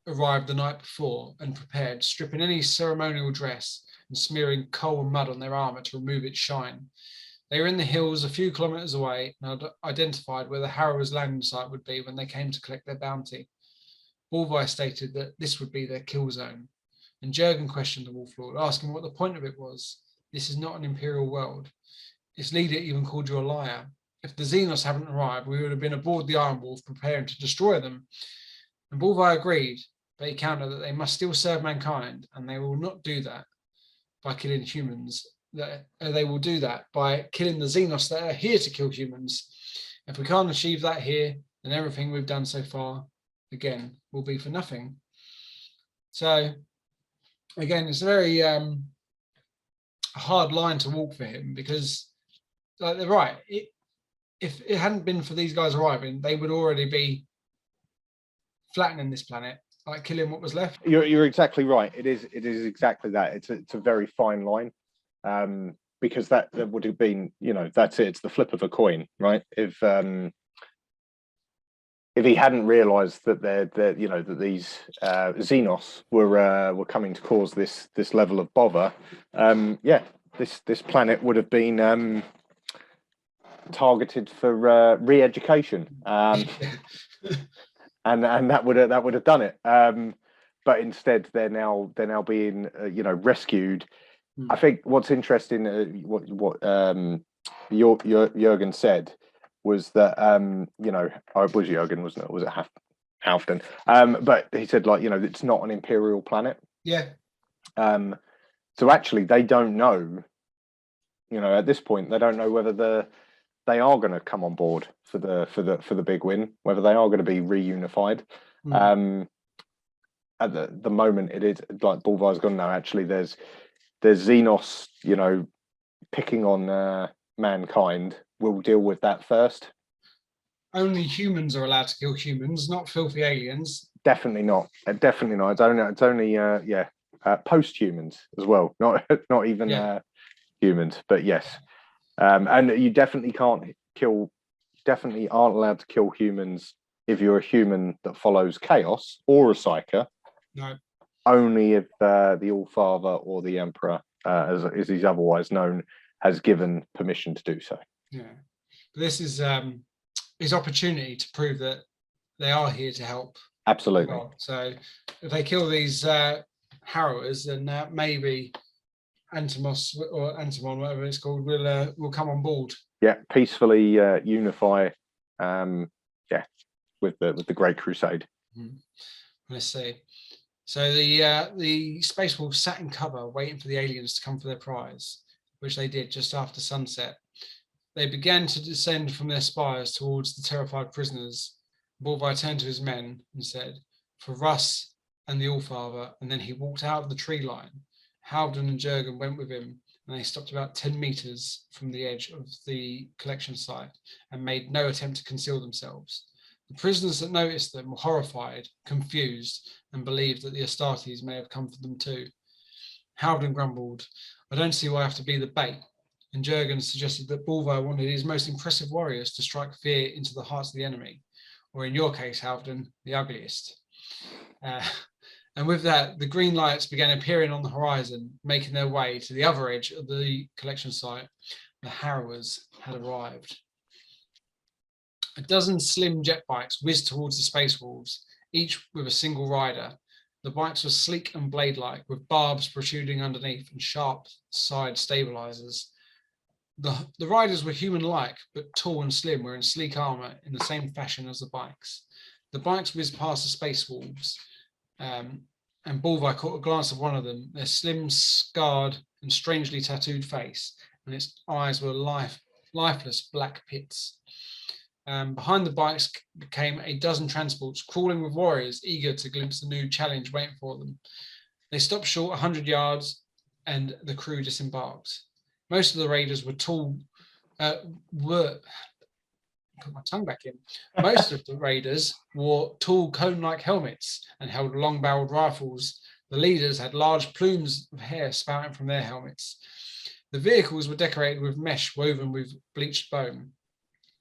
arrived the night before and prepared, stripping any ceremonial dress and smearing coal and mud on their armor to remove its shine. They were in the hills a few kilometers away and had identified where the Harrowers' landing site would be when they came to collect their bounty. Bulvi stated that this would be their kill zone, and Jurgen questioned the Wolf Lord, asking what the point of it was. This is not an Imperial world. Its leader even called you a liar. If the Xenos haven't arrived, we would have been aboard the Iron Wolf preparing to destroy them. And Bulvi agreed, but he countered that they must still serve mankind, and they will not do that by killing humans. They will do that by killing the Xenos that are here to kill humans. If we can't achieve that here, then everything we've done so far, again, will be for nothing. So, again, it's a very hard line to walk for him because, like, they're right. If it hadn't been for these guys arriving, they would already be flattening this planet, like killing what was left. You're exactly right. It is exactly that. It's a very fine line. Because that would have been, that's it. It's the flip of a coin, right? If he hadn't realised that that these Xenos were coming to cause this level of bother, this planet would have been targeted for re-education, and that would have done it. But instead, they're now being rescued. I think what's interesting, what Jurgen said, was that it was Jurgen, wasn't it? Or was it Halfdan? But he said, like, it's not an imperial planet. Yeah. So actually, they don't know. At this point, they don't know whether they are going to come on board for the big win, whether they are going to be reunified. At the moment, it is like Bulvar's gone now. Actually, there's Xenos, picking on mankind. We'll deal with that first. Only humans are allowed to kill humans, not filthy aliens. Definitely not. Definitely not. It's only post-humans as well. Not even humans, but yes. And you definitely definitely aren't allowed to kill humans if you're a human that follows chaos or a psyker. No. Only if the All-Father or the Emperor, as he's otherwise known, has given permission to do so. Yeah. But this is his opportunity to prove that they are here to help. Absolutely. So if they kill these harrowers, then maybe Antimos or Antimon, whatever it's called, will come on board. Yeah, peacefully unify. With the Great Crusade. Let's see. So the Space Wolves sat in cover, waiting for the aliens to come for their prize, which they did just after sunset. They began to descend from their spires towards the terrified prisoners. Bulvar turned to his men and said, "For Russ and the Allfather," and then he walked out of the tree line. Halfdan and Jurgen went with him, and they stopped about 10 meters from the edge of the collection site and made no attempt to conceal themselves. The prisoners that noticed them were horrified, confused, and believed that the Astartes may have come for them too. Halfdan grumbled, "I don't see why I have to be the bait," and Jurgen suggested that Bulvar wanted his most impressive warriors to strike fear into the hearts of the enemy, or in your case, Halfdan, the ugliest. And with that, the green lights began appearing on the horizon, making their way to the other edge of the collection site. The harrowers had arrived. A dozen slim jet bikes whizzed towards the Space Wolves, each with a single rider. The bikes were sleek and blade-like, with barbs protruding underneath and sharp side stabilizers. The riders were human-like, but tall and slim, wearing sleek armor in the same fashion as the bikes. The bikes whizzed past the Space Wolves, and Bulvar caught a glance of one of them, their slim, scarred, and strangely tattooed face, and its eyes were lifeless black pits. Behind the bikes came a dozen transports, crawling with warriors, eager to glimpse the new challenge waiting for them. They stopped short 100 yards, and the crew disembarked. Most of the raiders were tall. Put my tongue back in. Most of the raiders wore tall cone-like helmets and held long-barreled rifles. The leaders had large plumes of hair spouting from their helmets. The vehicles were decorated with mesh woven with bleached bone.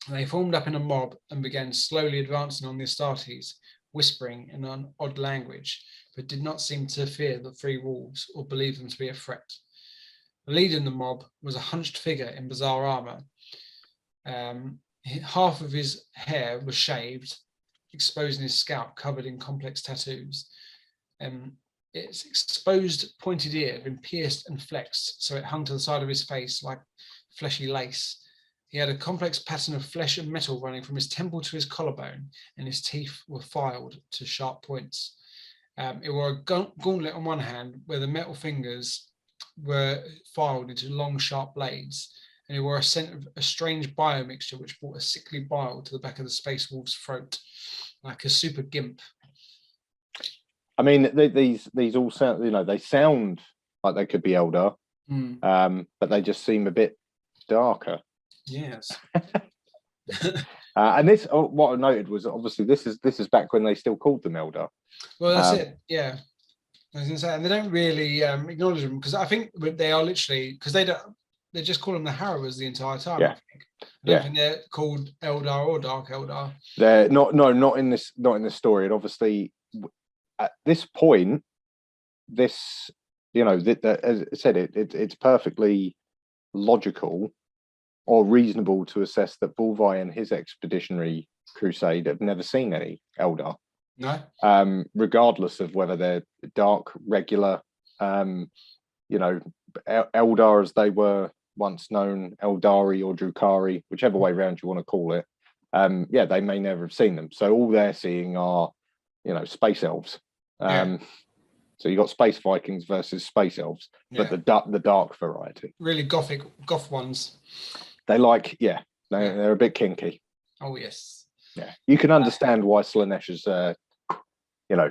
They formed up in a mob and began slowly advancing on the Astartes, whispering in an odd language, but did not seem to fear the three wolves or believe them to be a threat. The leader in the mob was a hunched figure in bizarre armor. Half of his hair was shaved, exposing his scalp covered in complex tattoos. Its exposed pointed ear had been pierced and flexed, so it hung to the side of his face like fleshy lace. He had a complex pattern of flesh and metal running from his temple to his collarbone, and his teeth were filed to sharp points. It wore a gauntlet on one hand, where the metal fingers were filed into long, sharp blades, and he wore a scent of a strange biomixture which brought a sickly bile to the back of the Space Wolf's throat, like a super gimp. I mean, these all sound, they sound like they could be Eldar, but they just seem a bit darker. Yes. And this, what I noted was obviously this is back when they still called them Eldar. Well, that's it. Yeah, I was going to say, and they don't really acknowledge them because I think they are literally because they just call them the Harrowers the entire time. Yeah. I don't think they're called Eldar or Dark Eldar. They're not in this story. And obviously, at this point, this as I said, it's perfectly logical or reasonable to assess that Bulvar and his expeditionary crusade have never seen any Eldar. No. Regardless of whether they're dark, regular, Eldar as they were once known, Eldari or Drukari, whichever way round you want to call it. they may never have seen them. So all they're seeing are, space elves. So you got space Vikings versus space elves, but the dark variety. Really goth ones. They like, they're a bit kinky. Oh yes. Yeah, you can understand why Slaanesh has,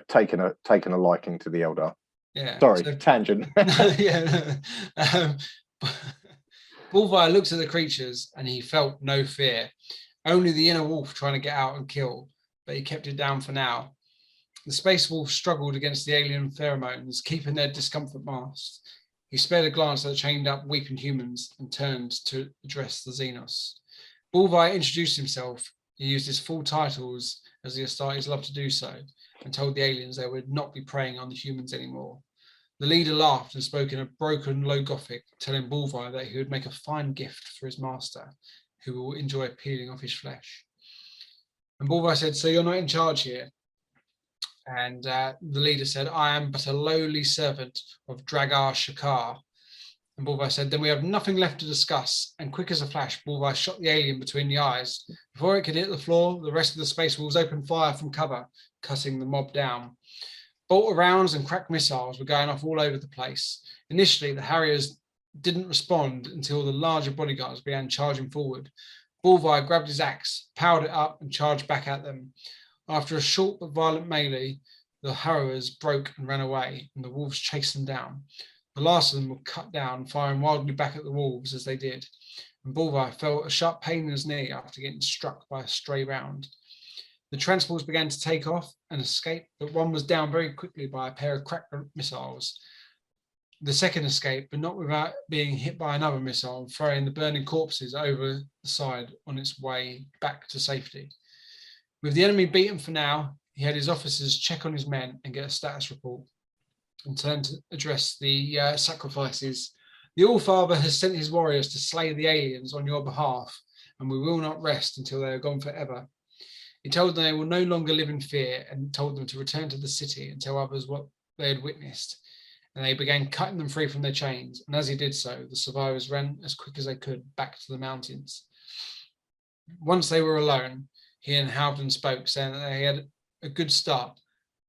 taken a liking to the Eldar. Yeah. Sorry, tangent. Yeah. Bulvar looked at the creatures and he felt no fear. Only the inner wolf trying to get out and kill, but he kept it down for now. The space wolf struggled against the alien pheromones, keeping their discomfort masked. He spared a glance at the chained up, weeping humans and turned to address the Xenos. Bulvar introduced himself. He used his full titles, as the Astartes love to do so, and told the aliens they would not be preying on the humans anymore. The leader laughed and spoke in a broken low Gothic, telling Bulvar that he would make a fine gift for his master, who will enjoy peeling off his flesh. And Bulvar said, "So you're not in charge here?" And the leader said, "I am but a lowly servant of Dragar Shakar." And Bulvar said, "Then we have nothing left to discuss." And quick as a flash, Bulvar shot the alien between the eyes. Before it could hit the floor, the rest of the space wolves opened fire from cover, cutting the mob down. Bolt rounds and cracked missiles were going off all over the place. Initially, the Harriers didn't respond until the larger bodyguards began charging forward. Bulvar grabbed his axe, powered it up, and charged back at them. After a short but violent melee, the harrowers broke and ran away, and the wolves chased them down. The last of them were cut down, firing wildly back at the wolves as they did, and Bulvar felt a sharp pain in his knee after getting struck by a stray round. The transports began to take off and escape, but one was down very quickly by a pair of cracked missiles. The second escaped, but not without being hit by another missile and throwing the burning corpses over the side on its way back to safety. With the enemy beaten for now, he had his officers check on his men and get a status report, and turned to address the sacrifices. "The All-Father has sent his warriors to slay the aliens on your behalf, and we will not rest until they are gone forever." He told them they will no longer live in fear, and told them to return to the city and tell others what they had witnessed. And they began cutting them free from their chains, and as he did so, the survivors ran as quick as they could back to the mountains. Once they were alone, he and Halvdan spoke, saying that they had a good start,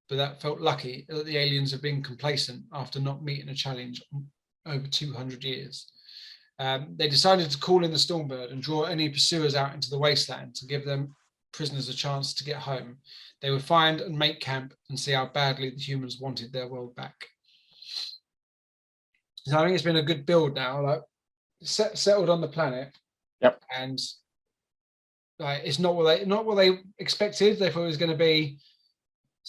but that felt lucky that the aliens had been complacent after not meeting a challenge over 200 years. They decided to call in the Stormbird and draw any pursuers out into the wasteland to give them prisoners a chance to get home. They would find and make camp and see how badly the humans wanted their world back. So I think it's been a good build now, like settled on the planet. Yep. And it's not what they expected. They thought it was going to be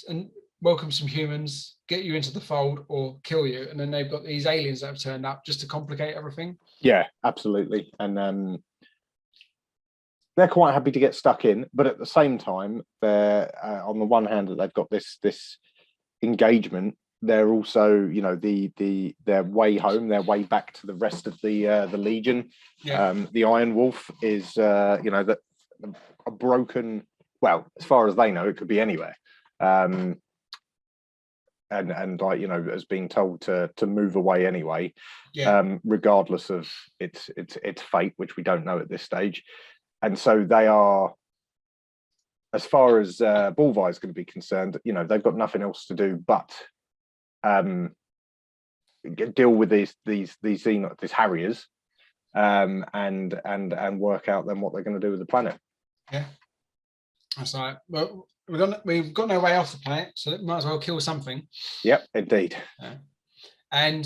and welcome some humans, get you into the fold, or kill you. And then they've got these aliens that have turned up just to complicate everything. Yeah, absolutely. And they're quite happy to get stuck in, but at the same time, they're on the one hand that they've got this engagement. They're also, their way home, their way back to the rest of the Legion. Yeah. The Iron Wolf is, a broken. Well, as far as they know, it could be anywhere. And as being told to move away anyway, regardless of its fate, which we don't know at this stage. And so they are, as far as Bulvar is going to be concerned, they've got nothing else to do but deal with these Harriers, and work out then what they're going to do with the planet. Yeah, that's right. Well, we've got no way off the planet, so it might as well kill something. Yep, indeed. And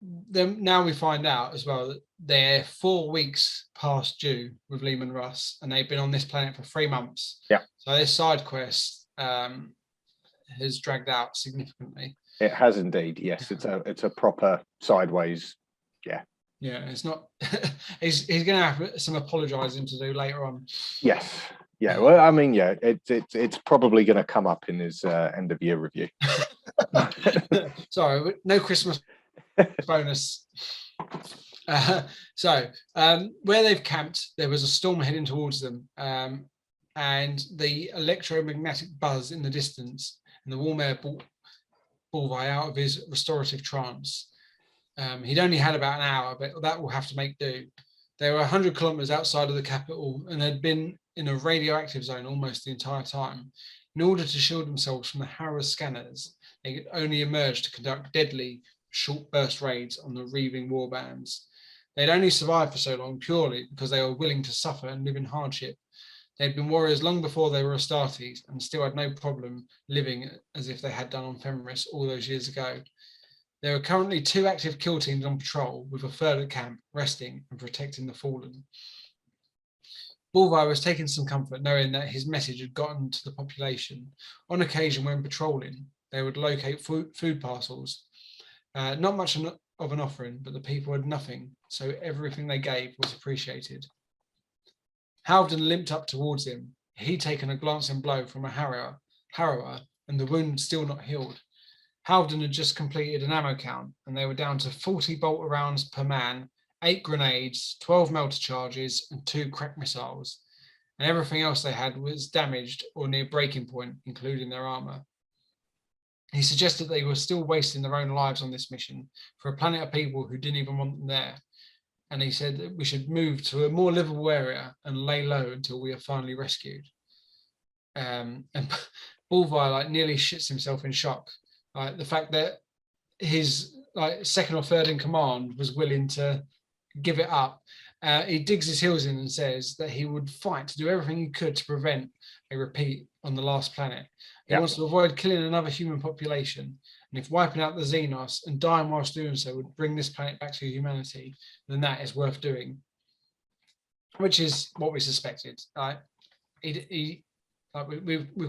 then now we find out as well that they're 4 weeks past due with Leman Russ, and they've been on this planet for 3 months. Yeah. So this side quest has dragged out significantly. It has indeed. Yes, it's a proper sideways. Yeah. Yeah, it's not. he's going to have some apologising to do later on. Yes. Yeah. Well, I mean, yeah, it's probably going to come up in his end of year review. Sorry, no Christmas bonus. So where they've camped, there was a storm heading towards them, and the electromagnetic buzz in the distance and the warm air brought Bulvar out of his restorative trance. He'd only had about an hour, but that will have to make do. They were 100 kilometers outside of the capital and had been in a radioactive zone almost the entire time. In order to shield themselves from the Harrow scanners, they could only emerge to conduct deadly short burst raids on the reaving warbands. They'd only survived for so long purely because they were willing to suffer and live in hardship. They'd been warriors long before they were Astartes and still had no problem living as if they had done on Fenris all those years ago. There are currently 2 active kill teams on patrol, with a third at camp, resting and protecting the fallen. Bulvar was taking some comfort knowing that his message had gotten to the population. On occasion, when patrolling, they would locate food parcels. Not much of an offering, but the people had nothing, so everything they gave was appreciated. Halfdan limped up towards him. He'd taken a glancing blow from a harrower, and the wound still not healed. Halfdan had just completed an ammo count, and they were down to 40 bolter rounds per man, 8 grenades, 12 melter charges, and 2 crack missiles. And everything else they had was damaged or near breaking point, including their armor. He suggested they were still wasting their own lives on this mission for a planet of people who didn't even want them there. And he said that we should move to a more livable area and lay low until we are finally rescued. And Bulvar nearly shits himself in shock. The fact that his second or third in command was willing to give it up. He digs his heels in and says that he would fight to do everything he could to prevent a repeat on the last planet. He wants to avoid killing another human population. And if wiping out the Xenos and dying whilst doing so would bring this planet back to humanity, then that is worth doing. Which is what we suspected. We've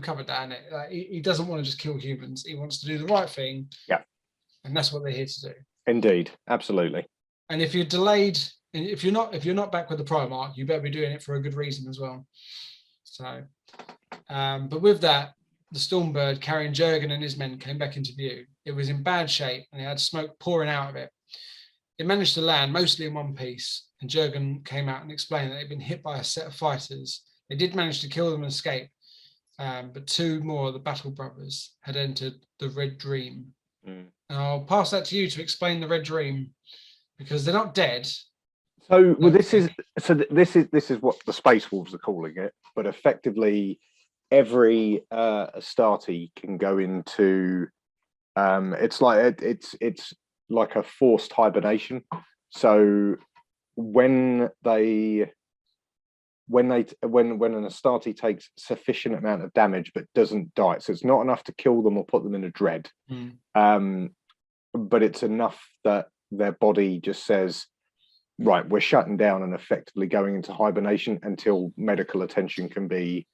covered that, and he doesn't want to just kill humans. He wants to do the right thing. Yeah, and that's what they're here to do. Indeed, absolutely. And if you're delayed, and if you're not back with the Primarch, you better be doing it for a good reason as well. So, but with that, the Stormbird carrying Jurgen and his men came back into view. It was in bad shape, and it had smoke pouring out of it. It managed to land mostly in one piece, and Jurgen came out and explained that they'd been hit by a set of fighters. They did manage to kill them and escape, but 2 more of the Battle Brothers had entered the Red Dream. And I'll pass that to you to explain the Red Dream, because they're not dead. So this is what the Space Wolves are calling it, but effectively every Astarte can go into it's like a forced hibernation. So when an Astarte takes sufficient amount of damage but doesn't die, so it's not enough to kill them or put them in a dread, but it's enough that their body just says, right, we're shutting down and effectively going into hibernation until medical attention can be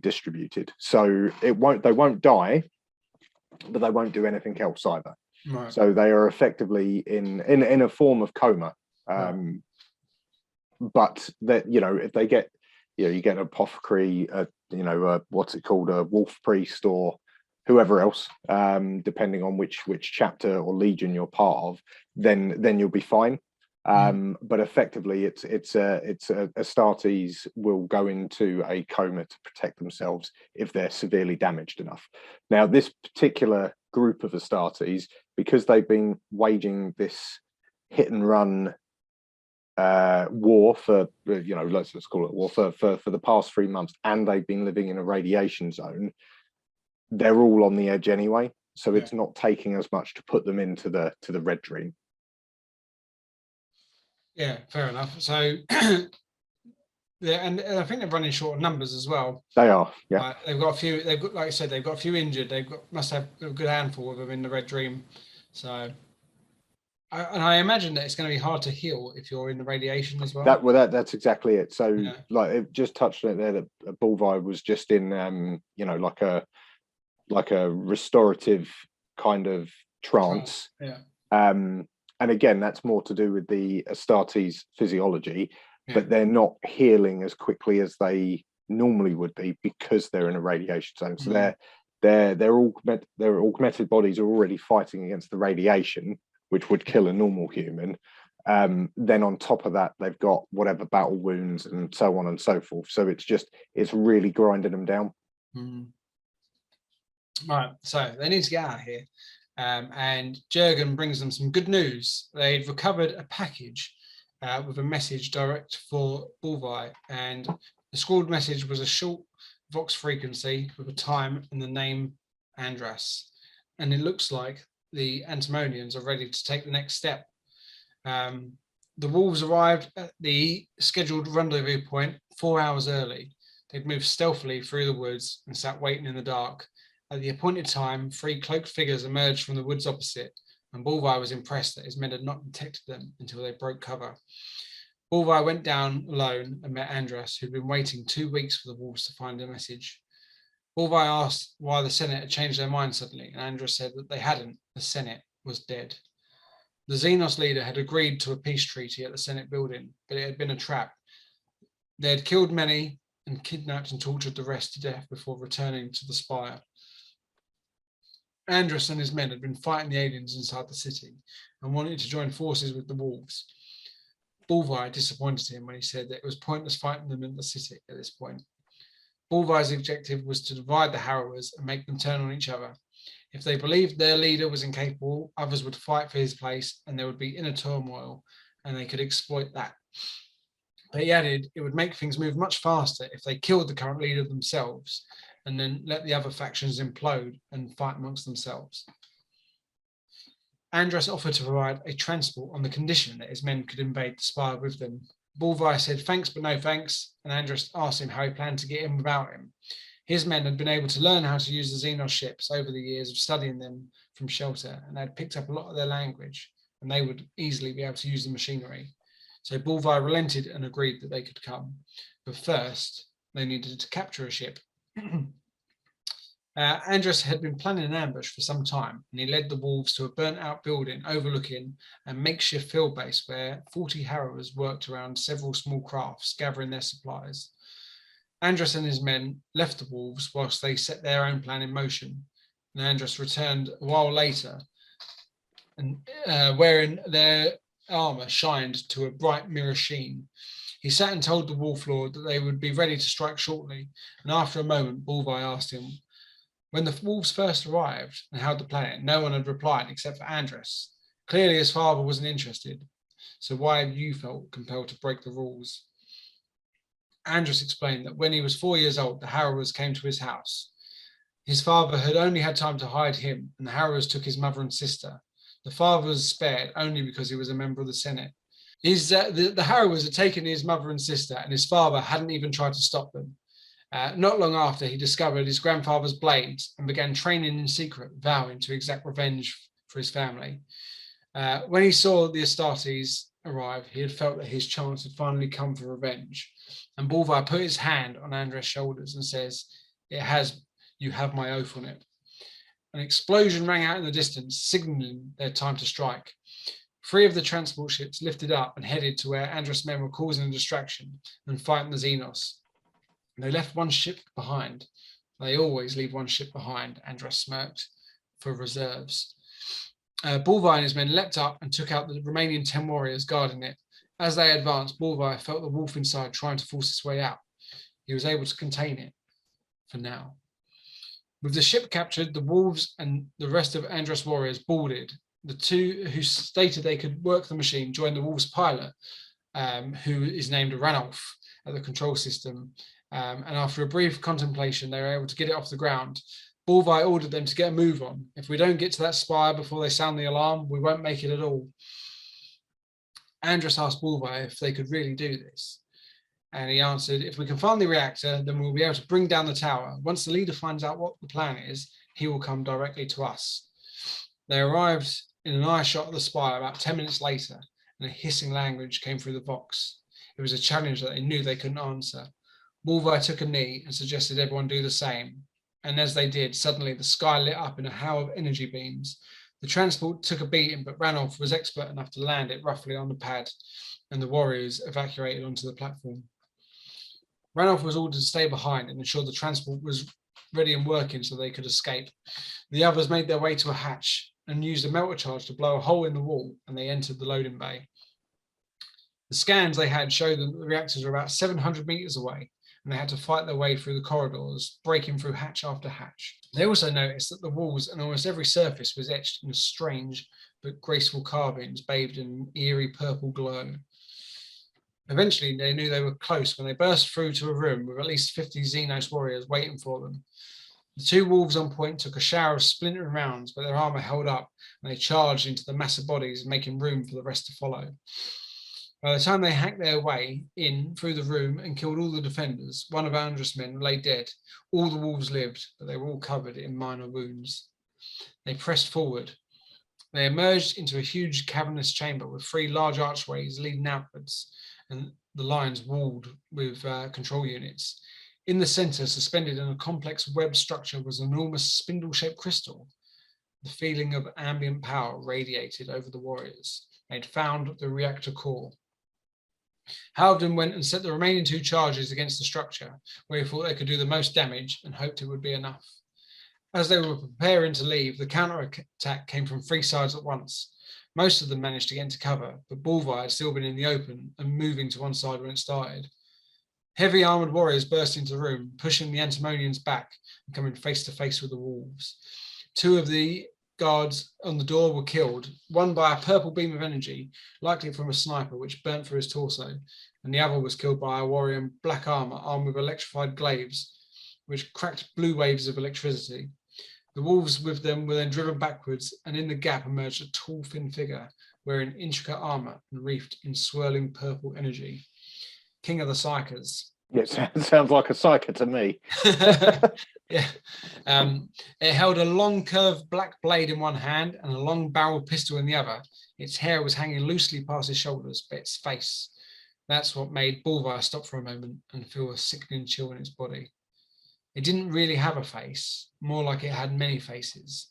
distributed. So they won't die, but they won't do anything else either. Right. So they are effectively in a form of coma. But that, if they get, you get an apothecary, what's it called, a wolf priest or whoever else, depending on which chapter or legion you're part of, then you'll be fine. But effectively, it's Astartes will go into a coma to protect themselves if they're severely damaged enough. Now, this particular group of Astartes, because they've been waging this hit and run war for, let's call it war for the past 3 months, and they've been living in a radiation zone, they're all on the edge anyway. So it's not taking as much to put them into the Red Dream. Yeah, fair enough. So, and I think they're running short of numbers as well. They are, yeah. They've got a few. They've got, like I said, they've got a few injured. Must have a good handful of them in the Red Dream. So, I imagine that it's going to be hard to heal if you're in the radiation as well. That's exactly it. So, it just touched on it there that Bulvar was just in, like a restorative kind of trance. Yeah. And again, that's more to do with the Astartes' physiology, but they're not healing as quickly as they normally would be because they're in a radiation zone. So their augmented bodies are already fighting against the radiation, which would kill a normal human. Then on top of that, they've got whatever battle wounds and so on and so forth. So it's really grinding them down. Right, so they need to get out of here. And Jurgen brings them some good news. They'd recovered a package with a message direct for Bulvi, and the scrawled message was a short vox frequency with a time and the name Andras. And it looks like the Antimonians are ready to take the next step. The wolves arrived at the scheduled rendezvous point 4 hours early. They'd moved stealthily through the woods and sat waiting in the dark. At the appointed time, 3 cloaked figures emerged from the woods opposite, and Bulvi was impressed that his men had not detected them until they broke cover. Bulvi went down alone and met Andras, who'd been waiting 2 weeks for the wolves to find a message. Bulvi asked why the Senate had changed their mind suddenly, and Andras said that they hadn't. The Senate was dead. The Xenos leader had agreed to a peace treaty at the Senate building, but it had been a trap. They had killed many and kidnapped and tortured the rest to death before returning to the spire. Andras and his men had been fighting the aliens inside the city and wanted to join forces with the wolves. Bulvi disappointed him when he said that it was pointless fighting them in the city at this point. Bulvi's objective was to divide the Harrowers and make them turn on each other. If they believed their leader was incapable, others would fight for his place, and there would be inner turmoil, and they could exploit that. But he added it would make things move much faster if they killed the current leader themselves and then let the other factions implode and fight amongst themselves. Andras offered to provide a transport on the condition that his men could invade the spire with them. Bulvi said thanks but no thanks, and Andras asked him how he planned to get in without him. His men had been able to learn how to use the Xenos ships over the years of studying them from shelter, and had picked up a lot of their language, and they would easily be able to use the machinery. So Bulvi relented and agreed that they could come. But first, they needed to capture a ship. Andras had been planning an ambush for some time, and he led the wolves to a burnt-out building overlooking a makeshift field base where 40 harrowers worked around several small crafts, gathering their supplies. Andras and his men left the wolves whilst they set their own plan in motion, and Andras returned a while later, and wearing their armor shined to a bright mirror sheen. He sat and told the wolf lord that they would be ready to strike shortly, and after a moment, Bulvi asked him when the wolves first arrived and held the planet. No one had replied except for Andras. Clearly his father wasn't interested, so why had you felt compelled to break the rules? Andras explained that when he was 4 years old, the Harrowers came to his house. His father had only had time to hide him, and the Harrowers took his mother and sister. The father was spared only because he was a member of the Senate. The Harrowers had taken his mother and sister, and his father hadn't even tried to stop them. Not long after, he discovered his grandfather's blades and began training in secret, vowing to exact revenge for his family. When he saw the Astartes arrive, he had felt that his chance had finally come for revenge. And Bulvi put his hand on Andras' shoulders and says, you have my oath on it. An explosion rang out in the distance, signaling their time to strike. 3 of the transport ships lifted up and headed to where Andras' men were causing a distraction and fighting the Xenos. They left 1 ship behind. They always leave 1 ship behind, Andras smirked, for reserves. Bulvi and his men leapt up and took out the remaining 10 warriors guarding it. As they advanced, Bulvi felt the wolf inside trying to force its way out. He was able to contain it, for now. With the ship captured, the wolves and the rest of Andras' warriors boarded. The 2 who stated they could work the machine joined the wolves' pilot, who is named Ranulf, at the control system. And after a brief contemplation, they were able to get it off the ground. Bulvi ordered them to get a move on. If we don't get to that spire before they sound the alarm, we won't make it at all. Andras asked Bulvi if they could really do this. And he answered, if we can find the reactor, then we'll be able to bring down the tower. Once the leader finds out what the plan is, he will come directly to us. They arrived in an eye shot of the spire about 10 minutes later, and a hissing language came through the vox. It was a challenge that they knew they couldn't answer. Bulvi took a knee and suggested everyone do the same. And as they did, suddenly the sky lit up in a howl of energy beams. The transport took a beating, but Ranulf was expert enough to land it roughly on the pad, and the warriors evacuated onto the platform. Ranulf was ordered to stay behind and ensure the transport was ready and working so they could escape. The others made their way to a hatch and used a melter charge to blow a hole in the wall, and they entered the loading bay. The scans they had showed them that the reactors were about 700 meters away, and they had to fight their way through the corridors, breaking through hatch after hatch. They also noticed that the walls and almost every surface was etched in strange but graceful carvings bathed in an eerie purple glow. Eventually, they knew they were close when they burst through to a room with at least 50 Xenos warriors waiting for them. The two wolves on point took a shower of splintering rounds, but their armor held up, and they charged into the massive bodies, making room for the rest to follow. By the time they hacked their way in through the room and killed all the defenders, one of Andrus' men lay dead. All the wolves lived, but they were all covered in minor wounds. They pressed forward. They emerged into a huge cavernous chamber with 3 large archways leading outwards, and the lines walled with control units. In the center, suspended in a complex web structure, was an enormous spindle-shaped crystal. The feeling of ambient power radiated over the warriors. They'd found the reactor core. Halvdan went and set the remaining 2 charges against the structure, where he thought they could do the most damage and hoped it would be enough. As they were preparing to leave, the counter-attack came from 3 sides at once. Most of them managed to get into cover, but Bulvar had still been in the open and moving to one side when it started. Heavy armored warriors burst into the room, pushing the Antimonians back and coming face to face with the wolves. 2 of the guards on the door were killed, one by a purple beam of energy, likely from a sniper, which burnt through his torso, and the other was killed by a warrior in black armor armed with electrified glaives, which cracked blue waves of electricity. The wolves with them were then driven backwards, and in the gap emerged a tall, thin figure wearing intricate armor and wreathed in swirling purple energy. King of the Psychers. It sounds like a psyker to me. Yeah. It held a long curved black blade in one hand and a long barreled pistol in the other. Its hair was hanging loosely past his shoulders, but its face. That's what made Bulvar stop for a moment and feel a sickening chill in its body. It didn't really have a face, more like it had many faces.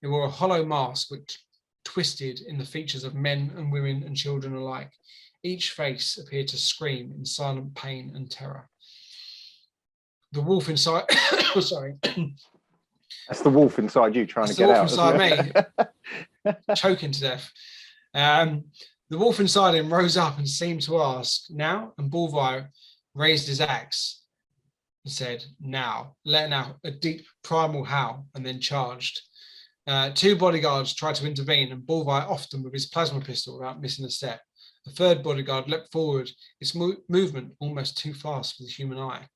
It wore a hollow mask which twisted in the features of men and women and children alike. Each face appeared to scream in silent pain and terror. The wolf inside, sorry. That's the wolf inside you trying to get out. That's the wolf inside me, choking to death. The wolf inside him rose up and seemed to ask, now? And Bulvar raised his axe and said, now, letting out a deep primal howl, and then charged. 2 bodyguards tried to intervene, and Bulvar offed them with his plasma pistol without missing a step. The 3rd bodyguard leapt forward, its movement almost too fast for the human eye.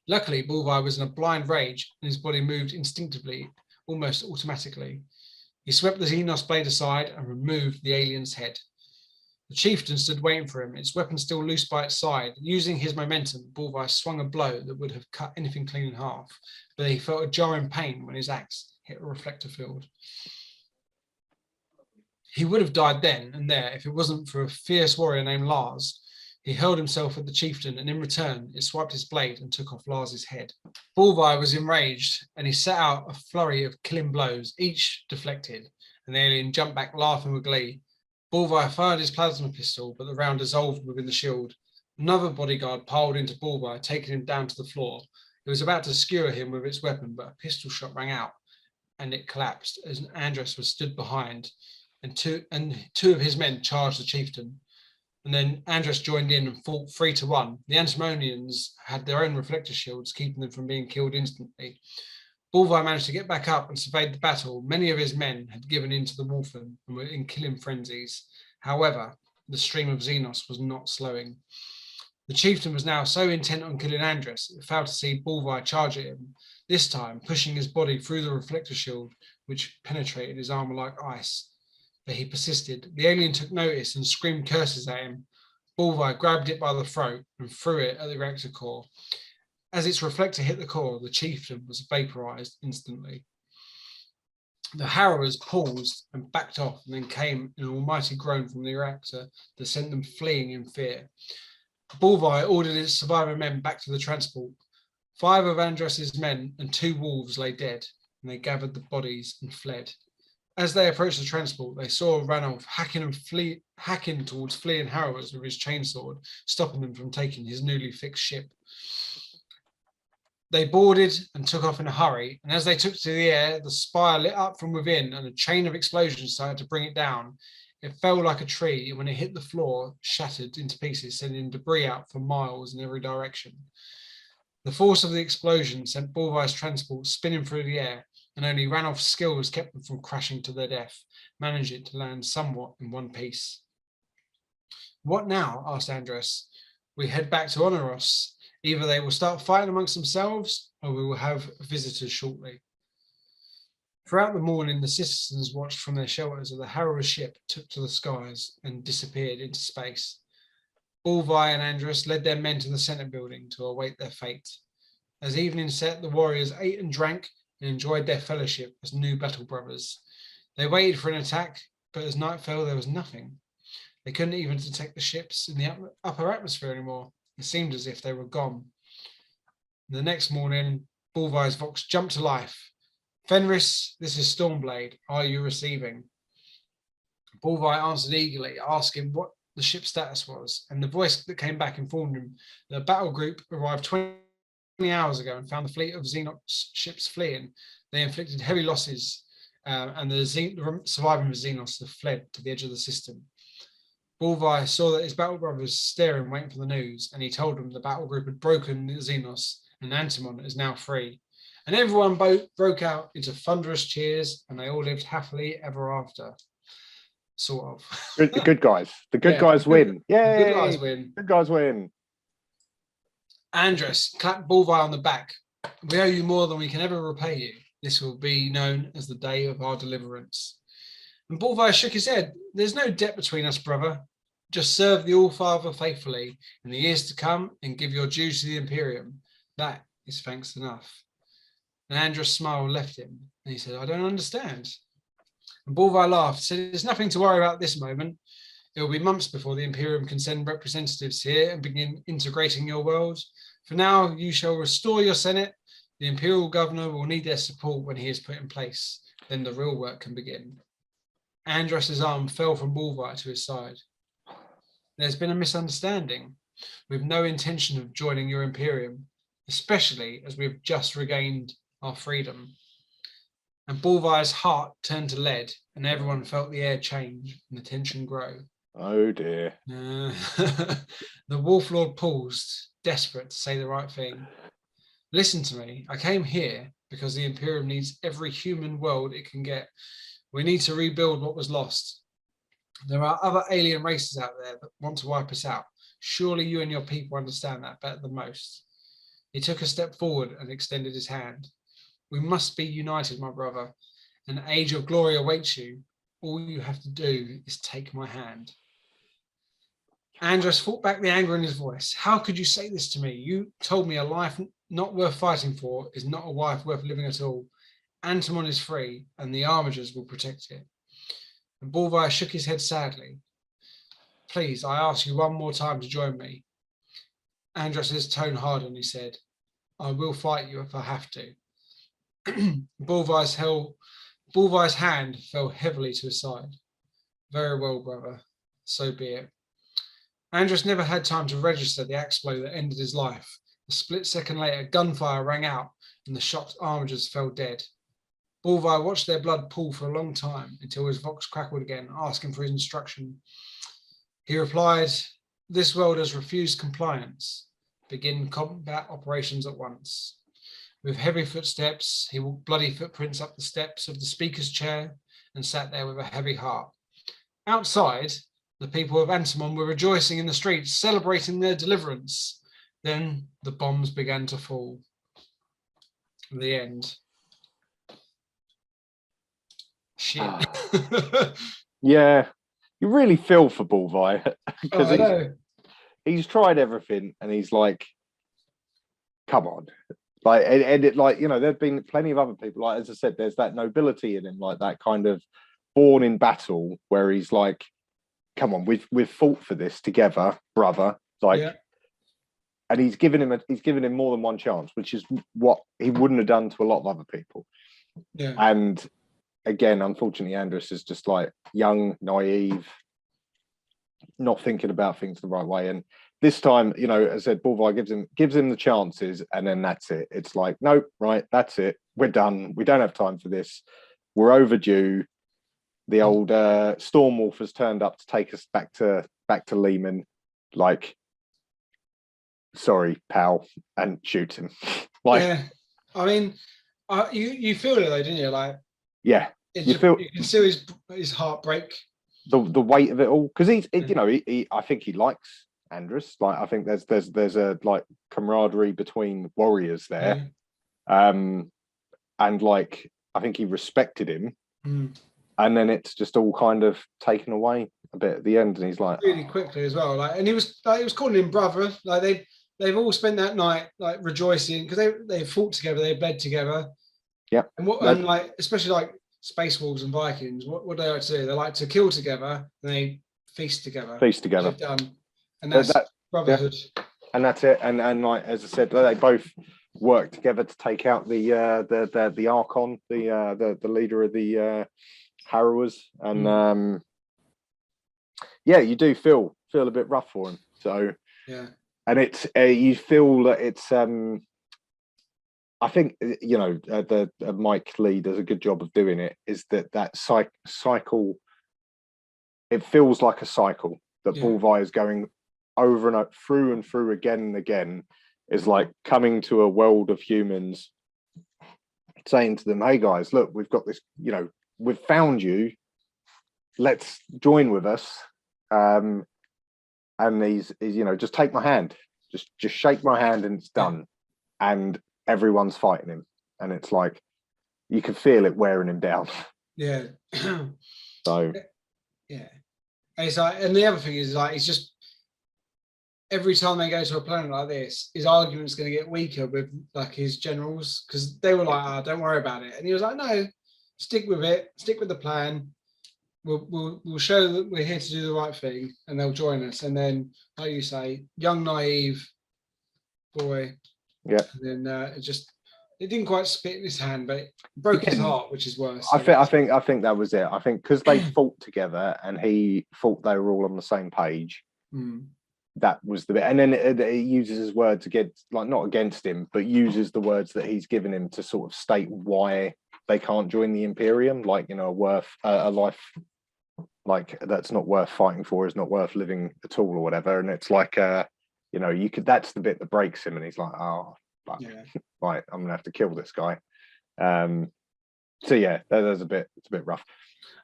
Luckily, Bulvar was in a blind rage, and his body moved instinctively, almost automatically. He swept the Xenos blade aside and removed the alien's head. The chieftain stood waiting for him, its weapon still loose by its side. Using his momentum, Bulvar swung a blow that would have cut anything clean in half, but he felt a jarring pain when his axe hit a reflector field. He would have died then and there if it wasn't for a fierce warrior named Lars. He hurled himself at the chieftain, and in return, it swiped his blade and took off Lars's head. Bulvar was enraged, and he set out a flurry of killing blows, each deflected, and the alien jumped back laughing with glee. Bulvar fired his plasma pistol, but the round dissolved within the shield. Another bodyguard piled into Bulvar, taking him down to the floor. It was about to skewer him with its weapon, but a pistol shot rang out, and it collapsed as Andrus was stood behind, and two of his men charged the chieftain. And then Andrus joined in and fought 3 to 1. The Antimonians had their own reflector shields, keeping them from being killed instantly. Bulvar managed to get back up and surveyed the battle. Many of his men had given in to the Wolfen and were in killing frenzies. However, the stream of Xenos was not slowing. The chieftain was now so intent on killing Andrus, it failed to see Bulvar charge at him, this time pushing his body through the reflector shield, which penetrated his armor like ice. But he persisted. The alien took notice and screamed curses at him. Bulvar grabbed it by the throat and threw it at the reactor core. As its reflector hit the core, the chieftain was vaporized instantly. The harrowers paused and backed off, and then came an almighty groan from the reactor that sent them fleeing in fear. Bulvar ordered his surviving men back to the transport. 5 of Andrus's men and 2 wolves lay dead, and they gathered the bodies and fled. As they approached the transport, they saw Ranulph hacking towards fleeing harrowers with his chainsword, stopping them from taking his newly fixed ship. They boarded and took off in a hurry, and as they took to the air, the spire lit up from within, and a chain of explosions started to bring it down. It fell like a tree, and when it hit the floor, shattered into pieces, sending debris out for miles in every direction. The force of the explosion sent Bulvar's transport spinning through the air, and only Ranulph's skills kept them from crashing to their death, managing to land somewhat in one piece. What now? Asked Andros. We head back to Oneros. Either they will start fighting amongst themselves, or we will have visitors shortly. Throughout the morning, the citizens watched from their shelters as the Harrow's ship took to the skies and disappeared into space. Bulvi and Andros led their men to the Senate building to await their fate. As evening set, the warriors ate and drank and enjoyed their fellowship as new battle brothers. They waited for an attack, but as night fell, there was nothing. They couldn't even detect the ships in the upper atmosphere anymore. It seemed as if they were gone. The next morning, Bulvi's Vox jumped to life. Fenris, this is Stormblade. Are you receiving? Bulvi answered eagerly, asking what the ship's status was, and the voice that came back informed him that a battle group arrived 20 hours ago and found the fleet of Xenos ships fleeing. They inflicted heavy losses, and the surviving Xenos have fled to the edge of the system. Bulvi saw that his battle brothers staring, waiting for the news, and he told them the battle group had broken the Xenos and Antimon is now free. And everyone broke out into thunderous cheers, and they all lived happily ever after. Sort of. Good guys. The good guys win. Yay! Good guys win. Good guys win. Andros clapped Bulvi on the back. We owe you more than we can ever repay you. This will be known as the day of our deliverance. And Bulvi shook his head. There's no debt between us, brother. Just serve the All-Father faithfully in the years to come and give your dues to the Imperium. That is thanks enough. And Andros' smile left him, and he said, I don't understand. And Bulvi laughed, said, there's nothing to worry about this moment. It will be months before the Imperium can send representatives here and begin integrating your world. For now, you shall restore your Senate. The Imperial Governor will need their support when he is put in place. Then the real work can begin. Andros' arm fell from Bulvi to his side. There's been a misunderstanding. We have no intention of joining your Imperium, especially as we have just regained our freedom. And Bulvi's heart turned to lead, and everyone felt the air change and the tension grow. Oh dear. The Wolf Lord paused, desperate to say the right thing. Listen to me. I came here because the Imperium needs every human world it can get. We need to rebuild what was lost. There are other alien races out there that want to wipe us out. Surely you and your people understand that better than most. He took a step forward and extended his hand. We must be united, my brother. An age of glory awaits you. All you have to do is take my hand. Andros fought back the anger in his voice. How could you say this to me? You told me a life not worth fighting for is not a wife worth living at all. Antimon is free, and the Armigers will protect it. And Bulvi shook his head sadly. Please, I ask you one more time to join me. Andros' tone hardened. He said, I will fight you if I have to. Bulvi's hand fell heavily to his side. Very well, brother. So be it. Andros never had time to register the axe blow that ended his life. A split second later, gunfire rang out, and the shocked Armigers fell dead. Bulvi watched their blood pool for a long time until his vox crackled again, asking for his instruction. He replied, this world has refused compliance. Begin combat operations at once. With heavy footsteps, he walked bloody footprints up the steps of the speaker's chair and sat there with a heavy heart. Outside, the people of Antimon were rejoicing in the streets, celebrating their deliverance. Then the bombs began to fall. The end. Shit. Yeah, you really feel for Bulvi because he's tried everything and he's like, come on. Like, and it, like, you know, there've been plenty of other people, like, as I said, there's that nobility in him, like that kind of born in battle where he's like, come on, we've fought for this together, brother. Like, yeah. And he's given him more than one chance, which is what he wouldn't have done to a lot of other people. Yeah. And again, unfortunately, Andros is just like young, naive, not thinking about things the right way. And this time, you know, as I said, Bulvi gives him the chances, and then that's it. It's like, nope, right, that's it. We're done. We don't have time for this. We're overdue. The old Stormwolf has turned up to take us back to Leman. Like, sorry, pal, and shoot him. Like, yeah, I mean, you feel it though, didn't you? Like, yeah, you can see his heart break. the weight of it all, because he I think he likes Andrus. Like, I think there's a like camaraderie between warriors there. And like, I think he respected him. And then it's just all kind of taken away a bit at the end, and he's like really quickly as well. Like, and he was calling him brother. Like they've all spent that night like rejoicing because they fought together, they bled together. Yeah. And like, especially like Space Wolves and Vikings, what they like to do? They like to kill together and they feast together. And that's brotherhood. Yeah. And that's it. And like, as I said, they both work together to take out the Archon, the leader of the Harrowers, and you do feel a bit rough for him. So and it's you feel that it's I think the Mike Lee does a good job of doing it. Is that cycle? It feels like a cycle that Bulvi is going over and through again and again. Is like coming to a world of humans, saying to them, "Hey guys, look, we've got this. We've found you. Let's join with us." And he's just take my hand, just shake my hand, and it's done. And everyone's fighting him, and it's like you can feel it wearing him down. Yeah. So yeah, and it's like, and the other thing is like, it's just every time they go to a planet like this, his argument's going to get weaker with like his generals, because they were like, don't worry about it, and he was like, no, stick with it, stick with the plan. We'll show that we're here to do the right thing, and they'll join us. And then, like you say, young naive boy. Yeah. And then it didn't quite spit in his hand, but it broke his heart, which is worse. I think that was it. I think because they fought together, and he thought they were all on the same page. That was the bit. And then it uses his words against, like, not against him, but uses the words that he's given him to sort of state why they can't join the Imperium. Like, a life like that's not worth fighting for, is not worth living at all, or whatever. And it's like that's the bit that breaks him, and he's like, oh fuck. Right, I'm gonna have to kill this guy. So yeah, it's a bit rough.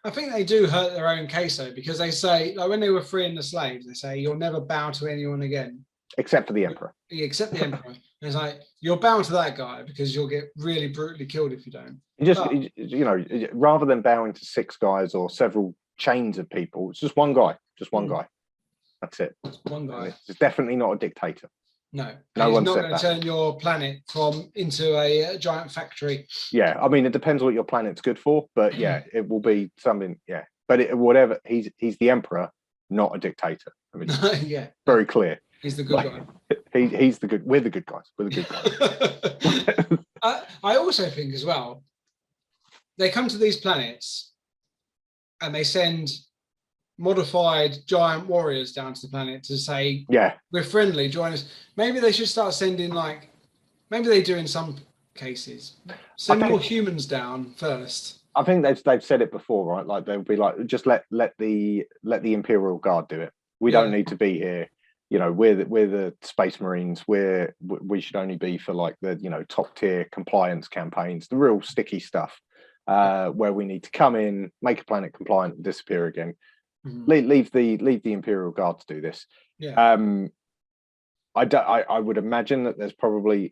I think they do hurt their own case though, because they say, like, when they were freeing the slaves, they say you'll never bow to anyone again except for the Emperor. Except the Emperor. And it's like, you're bound to that guy because you'll get really brutally killed if you don't. Rather than bowing to 6 guys or several chains of people, it's just one guy. Guy. That's it. One guy. It's definitely not a dictator. No. No he's one not said going that. to turn your planet into a giant factory. Yeah, I mean, it depends what your planet's good for, but yeah, it will be something. Yeah, but whatever. He's the Emperor, not a dictator. I mean, yeah, very clear. He's the good guy. He's the good. We're the good guys. We're the good guys. I also think as well, they come to these planets and they send modified giant warriors down to the planet to say, we're friendly, join us. Maybe they should start sending, like, maybe they do in some cases, send more humans down first. I think they've said it before, right? Like, they'll be like, just let the Imperial Guard do it. We don't need to be here. We're the Space Marines. We should only be for, like, the top tier compliance campaigns, the real sticky stuff, where we need to come in, make a planet compliant, and disappear again. Leave the Imperial Guard to do this. I would imagine that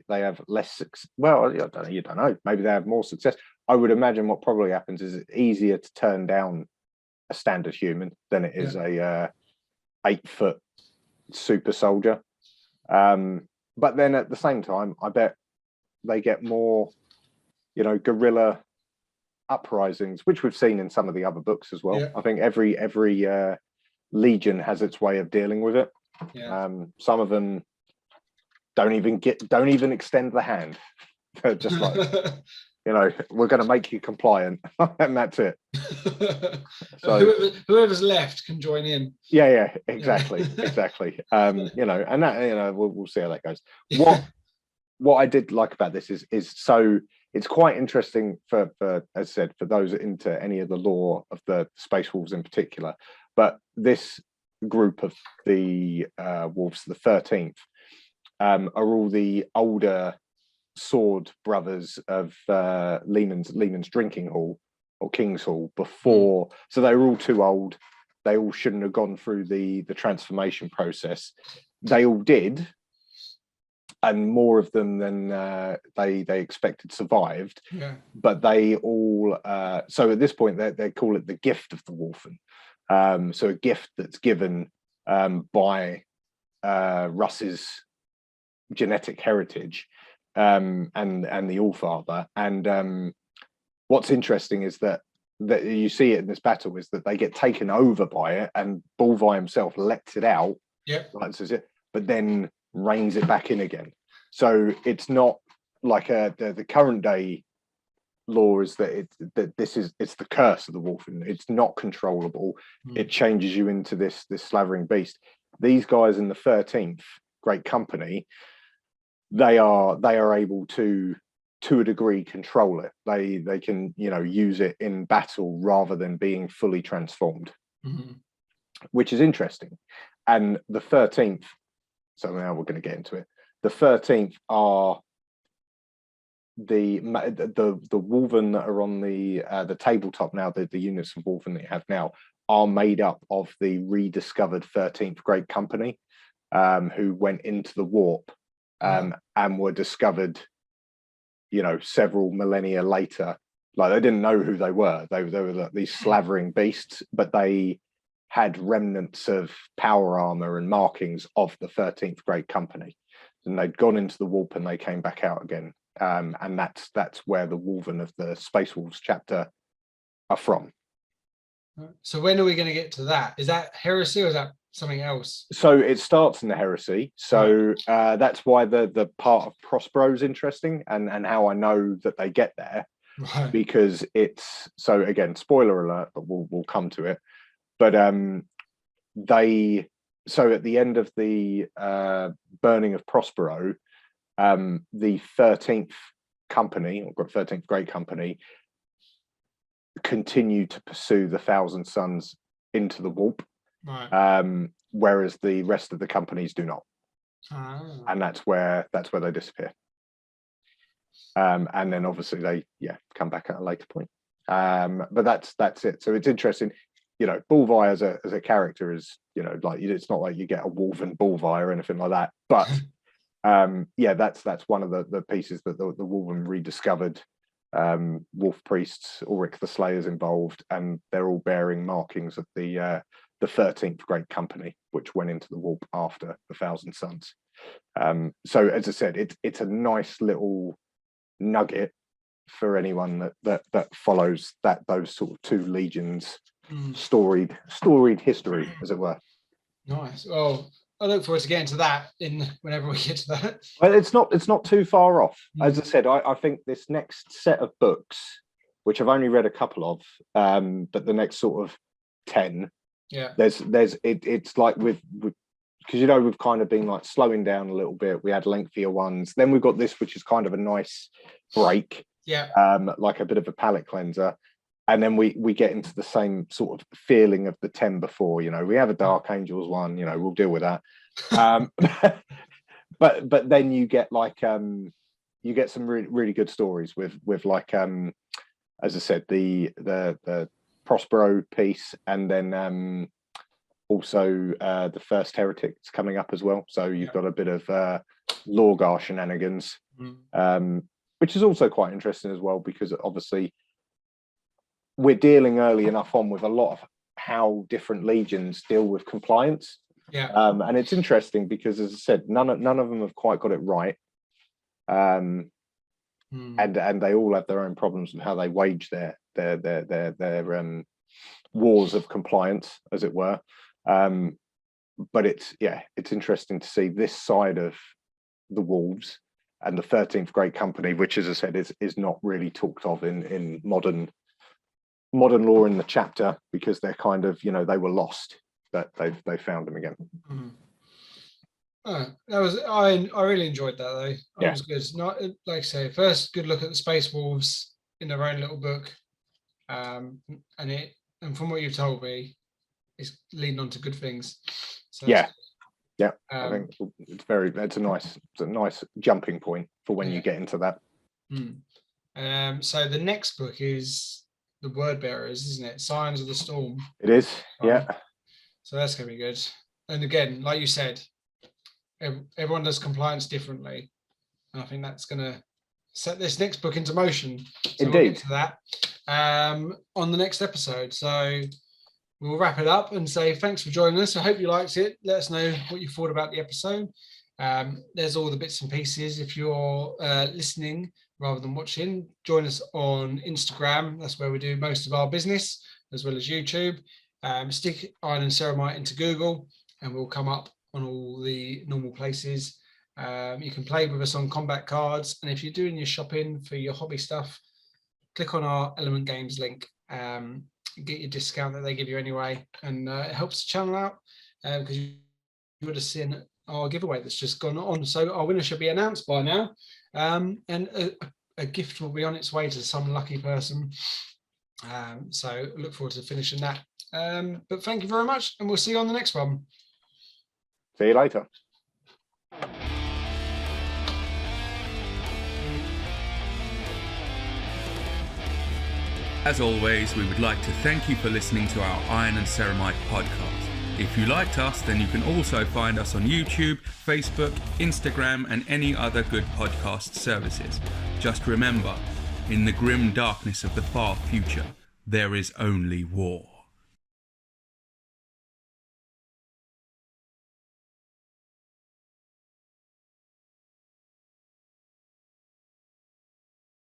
they have less success. Well, I don't know. You don't know. Maybe they have more success. I would imagine what probably happens is it's easier to turn down a standard human than it is a 8-foot super soldier. But then at the same time, I bet they get more, guerrilla uprisings, which we've seen in some of the other books as well. I think every legion has its way of dealing with it. Some of them don't even extend the hand. They're just like, we're going to make you compliant, and that's it. So whoever's left can join in. Yeah, exactly. And that, we'll see how that goes. What I did like about this is so it's quite interesting for, as I said, for those into any of the lore of the Space Wolves in particular. But this group of the Wolves, the 13th, are all the older sword brothers of Leman's drinking hall or King's Hall before. So they were all too old they all shouldn't have gone through the transformation process. They all did, and more of them than they expected survived. Yeah. But they all so at this point they call it the gift of the Wolfen. So a gift that's given by Russ's genetic heritage and the Allfather. And what's interesting is that you see it in this battle is that they get taken over by it, and Bulvi himself lets it out. Yeah. But then reins it back in again. So it's not like the current day law is that it's the curse of the Wolfen. It's not controllable. It changes you into this slavering beast. These guys in the 13th Great Company, they are able to a degree control it. They can use it in battle rather than being fully transformed, which is interesting. And the 13th, so now we're going to get into it. The 13th are the Wolven that are on the tabletop now. The units of Wolven that you have now are made up of the rediscovered 13th Great Company, who went into the warp and were discovered, several millennia later. Like, they didn't know who they were. They were like these slavering beasts, but they had remnants of power armor and markings of the 13th Great Company, and they'd gone into the warp and they came back out again. And that's where the Wolven of the Space Wolves chapter are from. So when are we going to get to that? Is that heresy or is that something else? So it starts in the heresy. So that's why the part of Prospero is interesting, and how I know that they get there, because it's, so again, spoiler alert, but we'll come to it. But so at the end of the burning of Prospero, the 13th Company, or 13th Great Company, continued to pursue the Thousand Sons into the warp, whereas the rest of the companies do not. And that's where they disappear. And then obviously they come back at a later point. But that's it. So it's interesting. Bulvi as a character is, like, it's not like you get a Wolven Bulvi or anything like that. But that's one of the pieces that the Wolven rediscovered. Wolf priests, Ulrich the Slayer's involved, and they're all bearing markings of the 13th Great Company, which went into the warp after the Thousand Sons. So as I said, it's a nice little nugget for anyone that follows those sort of two legions storied history, as it were. Nice. Well, I look forward to getting to that whenever we get to that. Well, it's not too far off. As I said, I think this next set of books, which I've only read a couple of, but the next sort of 10, it's like with because we've kind of been like slowing down a little bit. We had lengthier ones, then we've got this, which is kind of a nice break, like a bit of a palate cleanser. And then we get into the same sort of feeling of the 10 before. We have a Dark Angels one, we'll deal with that. But then you get like you get some really, really good stories with like as I said, the Prospero piece, and then also the First Heretics coming up as well. So you've got a bit of Lorgar shenanigans, which is also quite interesting as well, because obviously we're dealing early enough on with a lot of how different legions deal with compliance. And it's interesting because, as I said, none of them have quite got it right. And they all have their own problems with how they wage their wars of compliance, as it were. But it's interesting to see this side of the Wolves and the 13th Great Company, which, as I said, is not really talked of in modern law in the chapter, because they're kind of, they were lost, but they found them again. I really enjoyed that though. That was good. Not like I say, first good look at the Space Wolves in their own little book, and from what you've told me, it's leading on to good things. So I think it's a nice jumping point for when you get into that. So the next book is the Word Bearers, isn't it? Signs of the Storm. It is, So that's going to be good. And again, like you said, everyone does compliance differently. And I think that's going to set this next book into motion. So Indeed. we'll get to that on the next episode. So we'll wrap it up and say thanks for joining us. I hope you liked it. Let us know what you thought about the episode. There's all the bits and pieces. If you're listening rather than watching, join us on Instagram. That's where we do most of our business, as well as YouTube. Stick Iron and Ceramite into Google and we'll come up on all the normal places. You can play with us on combat cards, and if you're doing your shopping for your hobby stuff, click on our Element Games link, get your discount that they give you anyway, and it helps the channel out because you would have seen our giveaway that's just gone on. So our winner should be announced by now, and a gift will be on its way to some lucky person. So look forward to finishing that. But thank you very much, and we'll see you on the next one. See you later. As always, we would like to thank you for listening to our Iron and Ceramite podcast. If you liked us, then you can also find us on YouTube, Facebook, Instagram, and any other good podcast services. Just remember, in the grim darkness of the far future, there is only war.